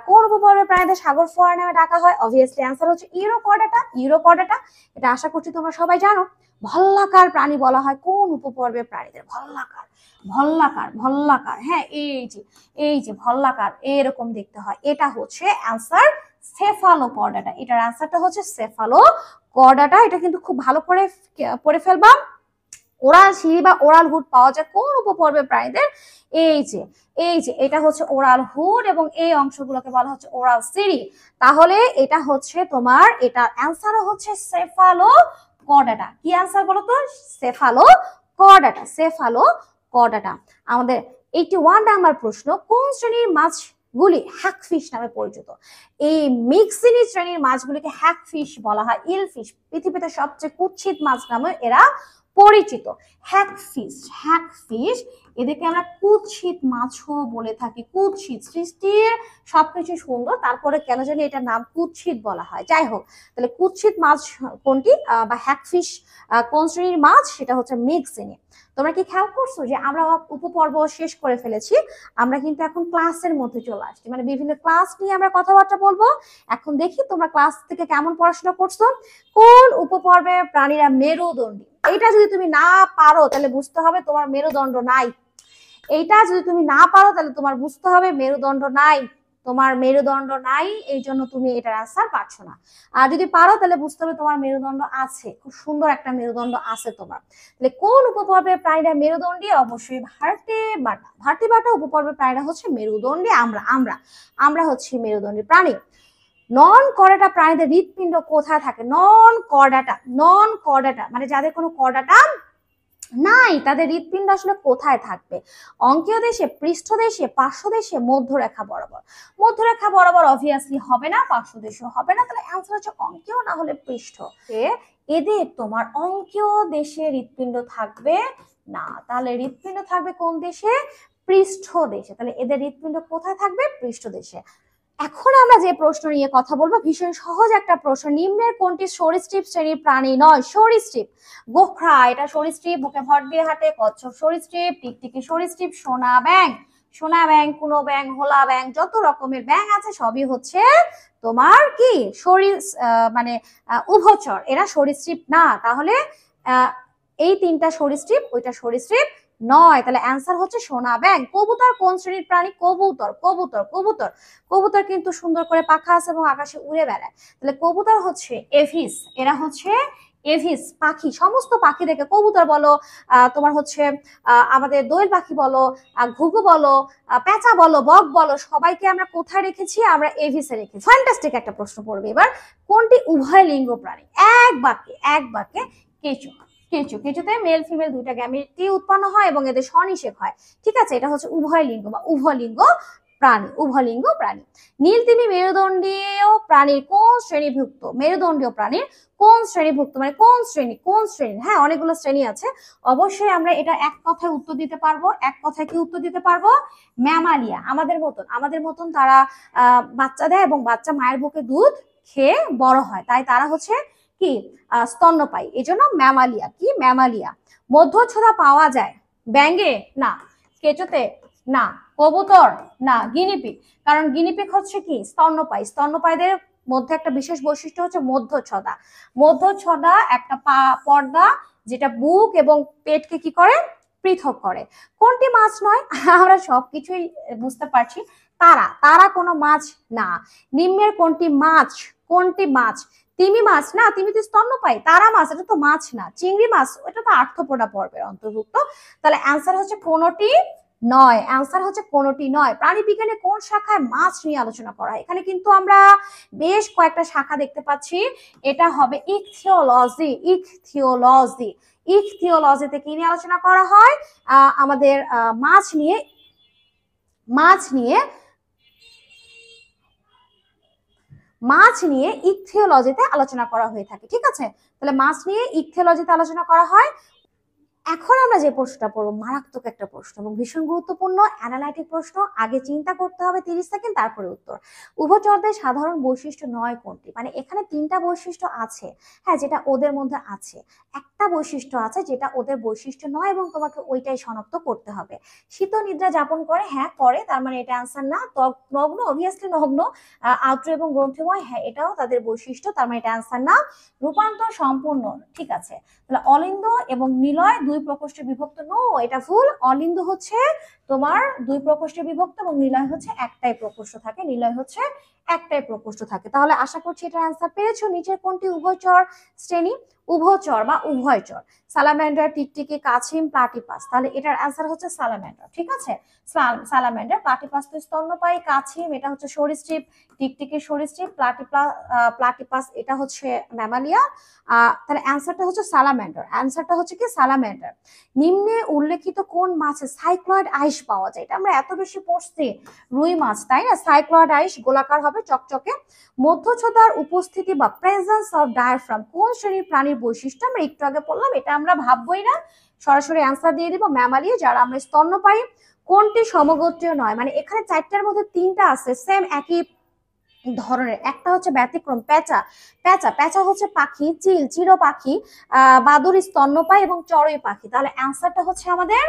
কোন উপপর্বে প্রাণীদের সাগর ফোয়ারা নামে ডাকা হয়? অবভিয়াসলি অ্যান্সার হচ্ছে ইউরোকর্ডাটা। ইউরোকর্ডাটা, এটা আশা করছি তোমরা সবাই জানো। ভল্লাকার প্রাণী বলা হয় কোন উপপর্বে প্রাণীদের? ভল্লাকার, ভল্লাকার, ভল্লাকার, হ্যাঁ এই যে ভল্লাকার এরকম দেখতে হয়, এটা হচ্ছে অ্যান্সার সেফালোকর্ডাটা। এটার অ্যান্সারটা হচ্ছে সেফালোকর্ডাটা। এটা কিন্তু খুব ভালো করে পড়ে ফেলবা। ওরাল সিঁড়ি বা ওরাল হুড পাওয়া যায় কোন উপপর্বে প্রাণীদের? এই যে এটা হচ্ছে ওরাল হুড, এবং এই অংশগুলোকে বলা হচ্ছে ওরাল সিঁড়ি। তাহলে এটা হচ্ছে তোমার, এটার অ্যান্সারও হচ্ছে সেফালোকর্ডাটা। কি অ্যান্সার বলো তো? Cephalochordata, Cephalochordata. আমাদের 81 নাম্বার প্রশ্ন, কোন শ্রেণীর মাছগুলি হ্যাকফিশ নামে পরিচিত? এই মিক্সিনি শ্রেণীর মাছগুলিকে হ্যাকফিশ বলা হয়। ইলফিশ পৃথিবীতে সবচেয়ে কুৎসিত মাছ নামে এরা পরিচিত। হ্যাকফিশ, এদেরকে আমরা কুৎসিত মাছও বলে থাকি। কুৎসিত, সৃষ্টির সবকিছু সুন্দর, তারপরে কেন জানি এটা নাম কুৎসিত বলা হয়। যাই হোক, তাহলে কুৎসিত মাছ কোনটি, বা হ্যাকফিশ কোন শ্রেণীর মাছ? সেটা হচ্ছে মিক্সিনি। তোমরা কি খেয়াল করছো যে আমরা উপপর্ব শেষ করে ফেলেছি, আমরা কিন্তু এখন ক্লাসের মধ্যে চলে আসছি, মানে বিভিন্ন ক্লাস নিয়ে আমরা কথাবার্তা বলবো। এখন দেখি তোমরা ক্লাস থেকে কেমন পড়াশোনা করছো। কোন উপপর্বে প্রাণীরা মেরুদণ্ডী? এইটা যদি তুমি না পারো তাহলে বুঝতে হবে তোমার মেরুদণ্ড নাই। এইটা যদি তুমি না পারো তাহলে তোমার বুঝতে হবে মেরুদণ্ড নাই, তোমার মেরুদণ্ড নাই, এই জন্য তুমি এটার আনসার পারছো না। আর যদি পারো তাহলে বুঝতে হবে তোমার মেরুদণ্ড আছে, খুব সুন্দর একটা মেরুদণ্ড আছে তোমার। তাহলে কোন উপপর্বে প্রাণীরা মেরুদণ্ডী? অবশ্যই ভার্টিব্রাটা। ভার্টিব্রাটা উপপর্বে প্রাণীরা হচ্ছে মেরুদণ্ডী। আমরা হচ্ছে মেরুদণ্ডী প্রাণী। নন কর্ডাটা প্রাণীদের হৃৎপিণ্ড কোথায় থাকে? নন কর্ডাটা মানে যাদের কোনো কর্ডাটা নাই, তাদের হৃৎপিণ্ড আসলে কোথায় থাকবে? অঙ্কীয় দেশে, পৃষ্ঠদেশে, পার্শ্বদেশে, মধ্যরেখা বরাবর। মধ্যরেখা বরাবর অবভিয়াসলি হবে না, পার্শ্বদেশও হবে না, তাহলে অ্যান্সার হচ্ছে অঙ্কীয় না হলে পৃষ্ঠ। এদের তোমার অঙ্কীয় দেশে হৃৎপিণ্ড থাকবে না, তাহলে হৃৎপিণ্ড থাকবে কোন দেশে? পৃষ্ঠ দেশে। তাহলে এদের হৃৎপিণ্ড কোথায় থাকবে? পৃষ্ঠ দেশে। এখন আমরা যে প্রশ্ন নিয়ে কথা বলবো ভীষণ সহজ একটা প্রশ্ন। নিম্নের কোনটি সরীসৃপ শ্রেণীর প্রাণী নয়? সরীসৃপ, গোখরা এটা সরীসৃপ, বুকে ভর দিয়ে হাঁটে, কচ্ছপ সরীসৃপ, টিকটিকি সরীসৃপ, সোনা ব্যাং, কুনো ব্যাং, হোলা ব্যাং, যত রকমের ব্যাং আছে সবই হচ্ছে তোমার কি মানে উভচর, এরা সরীসৃপ না। তাহলে এই তিনটা সরীসৃপ, ওইটা সরীসৃপ নয়, তাহলে অ্যান্সার হচ্ছে সোনা ব্যাং। কবুতর কোন শ্রেণীর প্রাণী? কবুতর কিন্তু সুন্দর করে পাখা আছে এবং আকাশে উড়ে বেড়ায়, তাহলে কবুতর হচ্ছে এভিস। এরা হচ্ছে এভিস পাখি। সমস্ত পাখি দেখে কবুতর বলো, তোমার হচ্ছে আমাদের দোয়েল পাখি বলো, ঘুঘু বলো, পেঁচা বলো, বক বলো, সবাইকে আমরা কোথায় রেখেছি? আমরা এভিসে রেখেছি। ফ্যান্টাস্টিক একটা প্রশ্ন পড়বে এবার। কোনটি উভয় লিঙ্গ প্রাণী? এক বাক্যে কেঁচোতে মেল ফিমেল দুইটা গ্যামেটই উৎপন্ন হয় এবং এদের স্বনিষেক হয়, ঠিক আছে। এটা হচ্ছে উভয় লিঙ্গ বা উভলিঙ্গ প্রাণী। নীলতিমি মেরুদণ্ডীয় প্রাণীর কোন শ্রেণীভুক্ত? মেরুদণ্ডীয় প্রাণীর কোন শ্রেণীভুক্ত মানে কোন শ্রেণী? হ্যাঁ, অনেকগুলো শ্রেণী আছে। অবশ্যই আমরা এটা এক কথায় উত্তর দিতে পারবো। ম্যামালিয়া। আমাদের মতন তারা বাচ্চা দেয় এবং বাচ্চা মায়ের বুকে দুধ খেয়ে বড় হয়, তাই তারা হচ্ছে কি স্তন্যপায়ী, এজন্য ম্যামালিয়া। মধ্যচ্ছদা পাওয়া যায় ব্যাঙে? না। কেঁচোতে? না। কবুতর? না। গিনিপিগ? কারণ গিনিপিগ হচ্ছে কি স্তন্যপায়ীদের মধ্যে একটা বিশেষ বৈশিষ্ট্য হচ্ছে মধ্যচ্ছদা একটা পর্দা, যেটা বুক এবং পেটকে কি করে? পৃথক করে। কোনটি মাছ নয়? আমরা সবকিছুই বুঝতে পারছি। তারা তারা কোনো মাছ না। নিম্নের কোনটি মাছ? কোনটি মাছ? তিমি মাছ না, তিমি তো স্তন্যপায়ী। তারা মাছ, এটা তো মাছ না। চিংড়ি মাছ, এটা তো আর্থ্রোপোডা পর্বের অন্তর্ভুক্ত। তাহলে অ্যান্সার হচ্ছে কোনটি নয়। অ্যান্সার হচ্ছে কোনটি নয়। প্রাণীবিজ্ঞানে কোন শাখায় মাছ নিয়ে আলোচনা করা হয়? এখানে কিন্তু আমরা বেশ কয়েকটা শাখা দেখতে পাচ্ছি। এটা হবে ইকথিওলজি। ইকথিওলজি, ইকথিওলজিতে কি নিয়ে আলোচনা করা হয়? আমাদের মাছ নিয়ে, মাছ নিয়ে, মাছ নিয়ে ইকথিওলজিতে আলোচনা করা হয়ে থাকে। ঠিক আছে, তাহলে মাছ নিয়ে ইকথিওলজিতে আলোচনা করা হয়। এখন আমরা যে প্রশ্নটা পড়বো মারাত্মক একটা প্রশ্ন এবং ভীষণ গুরুত্বপূর্ণ অ্যানালাইটিক প্রশ্ন। আগে চিন্তা করতে হবে 30 সেকেন্ড, তারপরে উত্তর। উভচরদের সাধারণ বৈশিষ্ট্য নয় কোনটি? মানে এখানে 3টা বৈশিষ্ট্য আছে, হ্যাঁ, যেটা ওদের মধ্যে আছে। একটা বৈশিষ্ট্য আছে যেটা ওদের বৈশিষ্ট্য নয় এবং তোমাকে ওইটাই শনাক্ত করতে হবে। শীত নিদ্রা যাপন করে, হ্যাঁ করে, তার মানে এটা অ্যান্সার না। নগ্ন, অবভিয়াসলি নগ্ন। আর্দ্র এবং গ্রন্থিময়, হ্যাঁ এটাও তাদের বৈশিষ্ট্য, তার মানে এটা অ্যান্সার না। রূপান্তর সম্পূর্ণ, ঠিক আছে। তাহলে অলিন্দ এবং নিলয় 2 প্রকোষ্ঠে বিভক্ত, নো এটা ভুল। অলিন্দ হচ্ছে তোমার 2 প্রকোষ্ঠে বিভক্ত এবং নিলয় হচ্ছে একটাই প্রকোষ্ঠ থাকে, নিলয় হচ্ছে একটাই প্রকোষ্ঠ থাকে। তাহলে আশা করছি এটার অ্যান্সার পেরেছো। নিচের কোনটি উভয়চর শ্রেণী? উভচর বা উভয়চর, সালামান্ডার, টিকটিকি, কাছিম, প্লাটিপাস। তাহলে এটার অ্যান্সার হচ্ছে সালামান্ডার। ঠিক আছে, সালামান্ডার। প্লাটিপাস তো স্তন্যপায়ী, কাছিম এটা হচ্ছে সরীসৃপ, টিকটিকি সরীসৃপ, প্লাটিপাস এটা হচ্ছে ম্যামালিয়া। তাহলে অ্যান্সারটা হচ্ছে সালামান্ডার। অ্যান্সারটা হচ্ছে কি সালামান্ডার। নিম্নে উল্লেখিত কোন মাছে সাইক্লয়েড আইস পাওয়া যায়? এটা আমরা এত বেশি পড়ছি, রুই মাছ, তাই না? সাইক্লয়েড আইস গোলাকার হবে, চকচকে। মধ্যচ্ছদার উপস্থিতি বা প্রেজেন্স অফ ডায়াফ্রাম কোন শ্রেণীর প্রাণীর বৈশিষ্ট্য? আমরা একটু আগে বললাম, এটা আমরা ভাববই না, সরাসরি অ্যান্সার দিয়ে দিব, ম্যামালিয়া, যারা আমরা স্তন্যপায়ী। কোনটি সমগোত্রীয় নয়? মানে এখানে 4টার মধ্যে 3টা আছে সেম একই ধরনের। একটা হচ্ছে ব্যতিক্রম, পেঁচা। পেঁচা, পেঁচা হচ্ছে পাখি, চিল, চির পাখি, বাদুর স্তন্যপায়ী এবং চড়ুই পাখি। তাহলে অ্যান্সারটা হচ্ছে আমাদের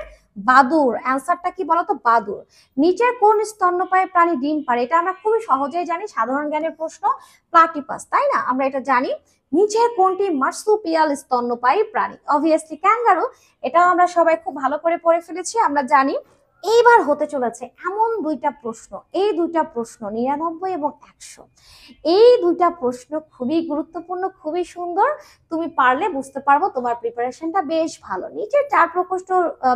বাদুর। অ্যান্সারটা কি বলতো? বাদুর। নিচের কোন স্তন্যপায়ী প্রাণী ডিম পাড়ে? এটা আমরা খুবই সহজেই জানি, সাধারণ জ্ঞানের প্রশ্ন, প্লাটিপাস, তাই না? আমরা এটা জানি। নিচের কোনটি মার্সুপিয়াল স্তন্যপায়ী প্রাণী? Obviously kangaroo. এটাও আমরা সবাই খুব ভালো করে পড়ে ফেলেছি, আমরা জানি। এইবার হতে চলেছে এমন 2টা প্রশ্ন, এই 2টা প্রশ্ন 99 এবং 100। এই 2টা প্রশ্ন খুবই গুরুত্বপূর্ণ, খুবই সুন্দর। তুমি পারলে বুঝতে পারবো তোমার প্রিপারেশনটা বেশ ভালো। নিচের 4 প্রকোষ্ঠ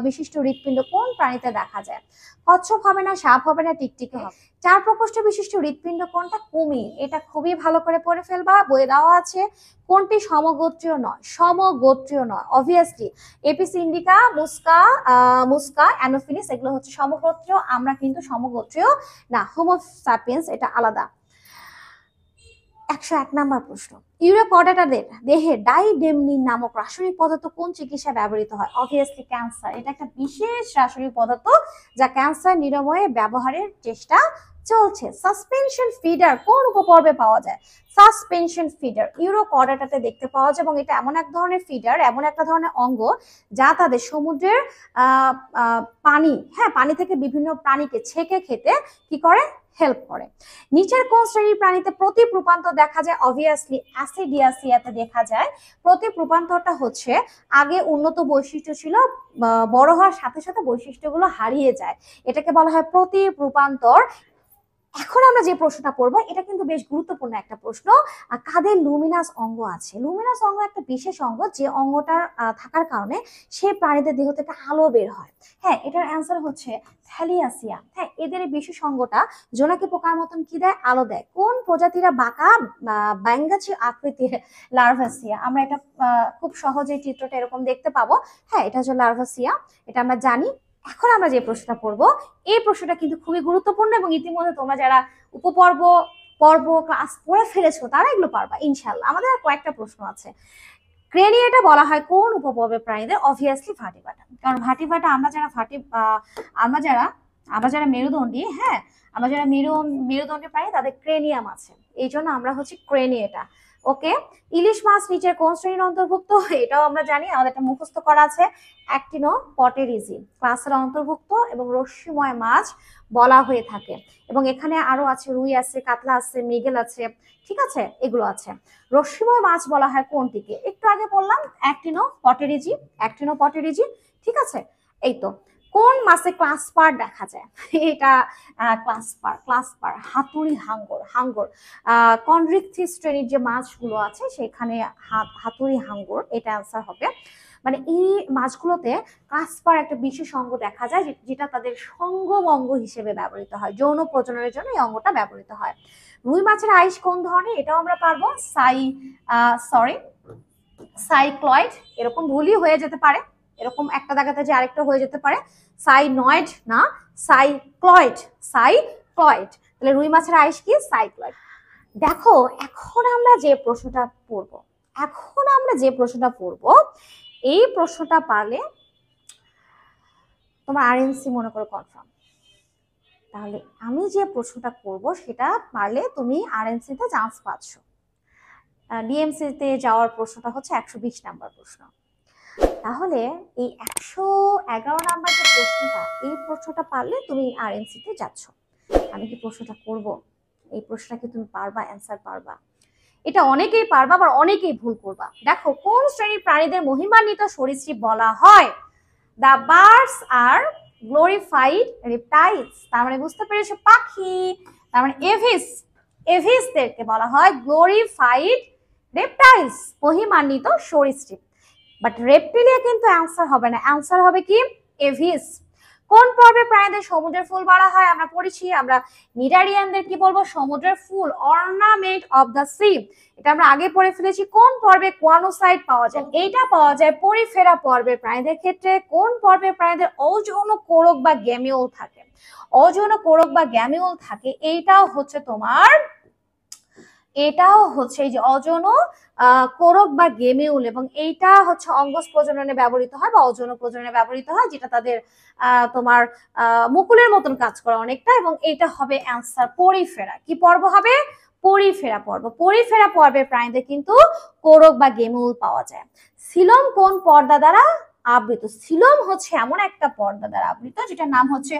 বিশিষ্ট হৃৎপিণ্ড কোন প্রাণীতে দেখা যায়? কচ্ছপ হবে না, সাপ হবে না, টিকটিকি হবে। 4 প্রকোষ্ঠ বিশিষ্ট হৃৎপিণ্ড কোনটা? কুমির। এটা খুবই ভালো করে পড়ে ফেলবা, বইয়ে দেওয়া আছে। কোনটি সমগোত্রীয় নয়? সমগোত্রীয় নয়, obviously Apis indica, Muska, Muska, Anopheles এগুলো হচ্ছে সমগোত্রীয়, আমরা কিন্তু সমগোত্রীয় না। হোমো সাপিয়েন্স এটা আলাদা। 101 নাম্বার প্রশ্ন, ইউরোকর্ডাটাদের দেহে ডাইডেমনিন নামক রাসায়নিক পদার্থ কোন চিকিৎসায় ব্যবহৃত হয়? Obviously cancer. এটা একটা বিশেষ রাসায়নিক পদার্থ যা ক্যান্সার নিরাময়ে ব্যবহারের চেষ্টা চলছে। সাসপেনশন ফিডার কোন উপপর্বে পাওয়া যায়? সাসপেনশন ফিডার ইউরোকর্ডাটাতে দেখতে পাওয়া যায় এবং এটা এমন এক ধরনের ফিডার, এমন একটা ধরনের অঙ্গ যা তাদের সমুদ্রের পানি, হ্যাঁ পানি থেকে বিভিন্ন প্রাণীকে ছেঁকে খেতে কি করে? হেল্প করে। নিচের কোন শ্রেণীর প্রাণীতে প্রতীপ রূপান্তর দেখা যায়? অবভিয়াসলি অ্যাসিডিয়াসিয়াতে দেখা যায়। প্রতীপ রূপান্তরটা হচ্ছে আগে উন্নত বৈশিষ্ট্য ছিল, বড় হওয়ার সাথে সাথে বৈশিষ্ট্যগুলো হারিয়ে যায়, এটাকে বলা হয় প্রতীপ রূপান্তর। এখন আমরা যে প্রশ্নটা পড়বো এটা কিন্তু বেশ গুরুত্বপূর্ণ একটা প্রশ্ন। কাদের লুমিনাস অঙ্গ আছে? লুমিনাস অঙ্গ একটা বিশেষ অঙ্গ, যে অঙ্গটার থাকার কারণে সে প্রাণীদের দেহ থেকে আলো বের হয়। হ্যাঁ, এটার অ্যান্সার হচ্ছে থ্যালিয়াসিয়া। হ্যাঁ, এদের এই বিশেষ অঙ্গটা জোনাকি পোকার মতন কি দেয়? আলো দেয়। কোন প্রজাতিরা বাঁকা ব্যাঙ্গাচি আকৃতির? লার্ভাসিয়া। আমরা এটা খুব সহজেই চিত্রটা এরকম দেখতে পাবো। হ্যাঁ, এটা হচ্ছে লার্ভাসিয়া, এটা আমরা জানি। এখন আমরা যে প্রশ্নটা পড়বো এই প্রশ্নটা কিন্তু খুবই গুরুত্বপূর্ণ এবং ইতিমধ্যে তোমরা যারা পর্ব ক্লাস পড়ে ফেলেছো তারা এগুলো পারবা ইনশাল্লাহ। আমাদের আর কয়েকটা প্রশ্ন আছে। ক্রেনিয়াটা বলা হয় কোন উপপর্বের প্রাণীদের? অবভিয়াসলি ভাটিবাটা, কারণ ভাটিবাটা আমরা যারা মেরুদণ্ডী, হ্যাঁ আমরা যারা মেরুদণ্ডী প্রাণী তাদের ক্রেনিয়াম আছে, এই জন্য আমরা হচ্ছে ক্রেনিয়াটা। ওকে, ইলিশ মাছ নিচের কোন শ্রেণীর অন্তর্ভুক্ত? এটাও আমরা জানি, আমাদের একটা মুখস্থ করা আছে, অ্যাক্টিনোপটেরিজি ক্লাসের অন্তর্ভুক্ত এবং রশ্মিময় মাছ বলা হয়ে থাকে। এবং এখানে আরো আছে, রুই আছে, কাতলা আছে, মৃগেল আছে, ঠিক আছে, এগুলো আছে। রশ্মিময় মাছ বলা হয় কোনটিকে? একটু আগে বললাম অ্যাক্টিনোপটেরিজি, ঠিক আছে। এই তো কোন মাছে ক্লাস পার দেখা যায়? এটা ক্লাস পার, হাতুড়ি হাঙ্গর, কনড্রিকথিস শ্রেণীর যে মাছগুলো আছে সেখানে হাতুড়ি হাঙ্গর এটা অ্যান্সার হবে। মানে এই মাছগুলোতে ক্লাসপার একটা বিশেষ অঙ্গ দেখা যায় যেটা তাদের সঙ্গম অঙ্গ হিসেবে ব্যবহৃত হয়, যৌন প্রজননের জন্য এই অঙ্গটা ব্যবহৃত হয়। রুই মাছের আইস কোন ধরনের? এটাও আমরা পারবো। সাইক্লয়েড, এরকম ভুলই হয়ে যেতে পারে, এরকম একটা জায়গাতে যে আরেকটা হয়ে যেতে পারে, সাইনয়েড না, সাইক্লয়েড। তাহলে রুই মাছের আইস কি? সাইক্লয়েড। দেখো এখন আমরা যে প্রশ্নটা পড়বো, এই প্রশ্নটা পারলে তোমার আরএনসি মনে করো কনফার্ম। তাহলে আমি যে প্রশ্নটা করব সেটা পারলে তুমি আরএনসি তে চান্স পাচ্ছ। ডিএমসি তে যাওয়ার প্রশ্নটা হচ্ছে 120 নাম্বার প্রশ্ন। তাহলে এই 111 নাম্বার যে প্রশ্নটা, এই প্রশ্নটা পারলে তুমি আরএনসি তে যাচ্ছ। আমি কি প্রশ্নটা করব? এই প্রশ্নটা কি তুমি পারবা? অ্যান্সার পারবা? এটা অনেকেই পারবা, আবার অনেকেই ভুল করবা। দেখো কোন শ্রেণীর প্রাণীদের মহিমান্বিত সরীসৃপ বলা হয়? The birds are glorified reptiles। তার মানে বুঝতে পেরেছো পাখি, তার মানে এভিসদেরকে বলা হয় glorified reptiles, মহিমান্বিত সরীসৃপ। বাট রেপটিলিয়া কিন্তু অ্যান্সার হবে না, অ্যান্সার হবে কি? এভিস। কোন পর্বে প্রাণীদের সমুদ্রের ফুল বলা হয়? আমরা পড়েছি, আমরা নিডারিয়ানদের কি বলবো? সমুদ্রের ফুল, অর্নামেন্ট অফ দ্য সি। এটা আমরা আগে পড়ে ফেলেছি। কোন পর্বে কোয়ানোসাইট পাওয়া যায়? এইটা পাওয়া যায় পরিফেরা পর্বের প্রাণীদের ক্ষেত্রে। কোন পর্বে প্রাণীদের অযৌন কোরক বা গ্যামিউল থাকে? এইটাও হচ্ছে তোমার, এই যে অযৌন কোরক বা গেমিউল, এবং এইটা হচ্ছে অঙ্গজ প্রজননে ব্যবহৃত হয় বা অযৌন প্রজননে ব্যবহৃত হয়, যেটা তাদের তোমার মুকুলের মতন কাজ করে অনেকটা। এবং এইটা হবে অ্যান্সার পরিফেরা। কি পর্ব হবে? পরিফেরা পর্ব। পরিফেরা পর্বের প্রাণীদের কিন্তু কোরক বা গেমিউল পাওয়া যায়। সিলম কোন পর্দা দ্বারা আবৃত? সিলম হচ্ছে এমন একটা পর্দা দ্বারা আবৃত যেটার নাম হচ্ছে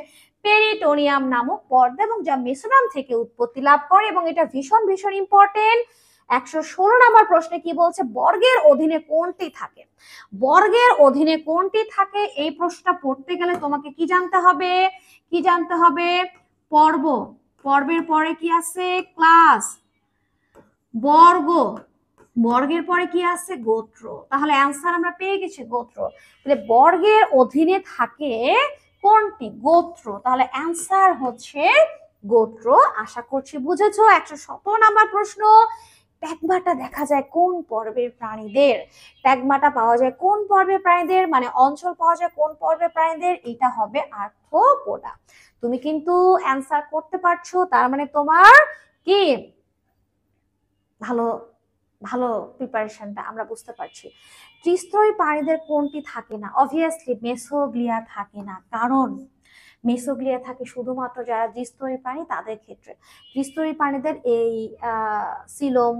পেরিটোনিয়াম নামক পর্দা, এবং যা মেসোডার্ম থেকে উৎপত্তি লাভ করে। এবং এটা ভীষণ ভীষণ ইম্পর্টেন্ট। 116 নম্বর প্রশ্নে কি বলছে? বর্গের অধীনে কোনটি থাকে? বর্গের অধীনে কোনটি থাকে? এই প্রশ্নটা পড়তে গেলে তোমাকে কি জানতে হবে? পর্ব, পর্বের পরে কি আছে? ক্লাস, বর্গ, বর্গের পরে কি আছে? গোত্র। তাহলে অ্যান্সার আমরা পেয়ে গেছি গোত্র। তাহলে বর্গের অধীনে থাকে কোনটি? গোত্র। তাহলে অ্যান্সার হচ্ছে গোত্র। আশা করছি বুঝেছো। 117 নাম্বার প্রশ্ন, ট্যাগমাটা দেখা যায় কোন পর্বের প্রাণীদের? ট্যাগমাটা পাওয়া যায় কোন পর্বের প্রাণীদের? মানে অঞ্চল পাওয়া যায় কোন পর্বের প্রাণীদের? এটা হবে আর্থ্রোপোডা। তুমি কিন্তু অ্যান্সার করতে পারছো, তার মানে তোমার কি ভালো ভালো প্রিপারেশনটা আমরা বুঝতে পারছি। ত্রিস্তরী প্রাণীদের কোনটি থাকে না? অবভিয়াসলি মেসোগ্লিয়া থাকে না, কারণ মেসোগ্লিয়া থাকে শুধুমাত্র যারা দ্বিস্তরী প্রাণী তাদের ক্ষেত্রে। ত্রিস্তরী প্রাণীদের এই সিলোম,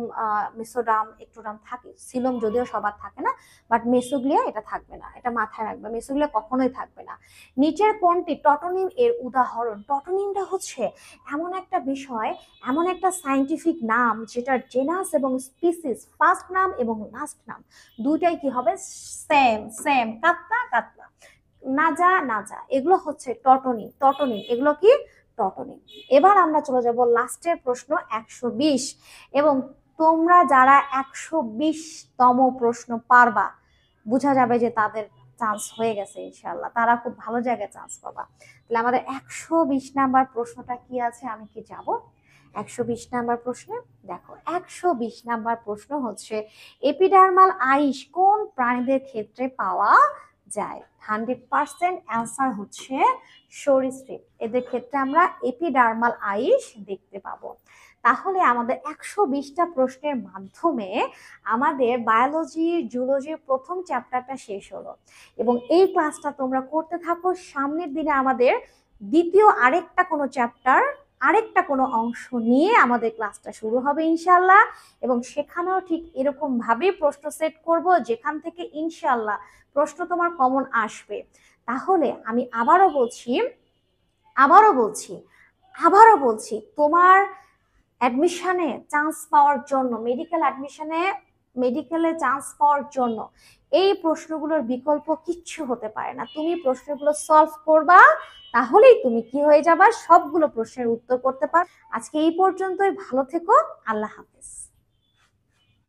মেসোডাম, একটোডাম থাকে। সিলোম যদিও সবার থাকে না, বাট মেসোগ্লিয়া এটা থাকবে না, এটা মাথায় রাখবে, মেসোগ্লিয়া কখনোই থাকবে না। নিচের কোনটি টটোনিম এর উদাহরণ? টটোনিমটা হচ্ছে এমন একটা বিষয়, এমন একটা সায়েন্টিফিক নাম যেটার জেনাস এবং স্পিসিস, ফার্স্ট নাম এবং লাস্ট নাম দুইটাই কি হবে? সেম। কাতলা, নাজা, এগুলো হচ্ছে টটোনিম। এগুলো কি? টটোনিম। এবার আমরা চলে যাব লাস্টের প্রশ্ন 120, এবং তোমরা যারা 120তম প্রশ্ন পারবা, বোঝা যাবে যে তাদের চান্স হয়ে গেছে ইনশাআল্লাহ, তারা খুব ভালো জায়গায় চান্স পাবা। তাহলে আমাদের 120 নাম্বার প্রশ্নটা কি আছে? আমি কি যাব 120 নাম্বার প্রশ্নে? দেখো 120 নাম্বার প্রশ্ন হচ্ছে এপিডার্মাল আইস কোন প্রাণীদের ক্ষেত্রে পাওয়া যায়? 100% অ্যান্সার হচ্ছে সরীসৃপ। এদের ক্ষেত্রে আমরা এপিডার্মাল আইস দেখতে পাবো। তাহলে আমাদের 120টা প্রশ্নের মাধ্যমে আমাদের বায়োলজি, জুলজির প্রথম চ্যাপ্টারটা শেষ হলো, এবং এই ক্লাসটা তোমরা করতে থাকো। সামনের দিনে আমাদের দ্বিতীয় আরেকটা কোনো চ্যাপ্টার, আরেকটা কোনো অংশ নিয়ে আমাদের ক্লাসটা শুরু হবে ইনশাল্লাহ, এবং সেখানেও ঠিক এরকম ভাবে প্রশ্ন সেট করব যেখান থেকে ইনশাল্লাহ প্রশ্ন তোমার কমন আসবে। তাহলে আমি আবারও বলছি তোমার অ্যাডমিশনে চান্স পাওয়ার জন্য, মেডিকেল অ্যাডমিশনে মেডিকেলে চান্স পাওয়ার জন্য এই প্রশ্নগুলোর বিকল্প কিচ্ছু হতে পারে না। তুমি প্রশ্নগুলো সলভ করবা, তাহলেই তুমি কি হয়ে যাবা, সবগুলো প্রশ্নের উত্তর করতে পার। আজকে এই পর্যন্তই, ভালো থেকো, আল্লাহ হাফেজ।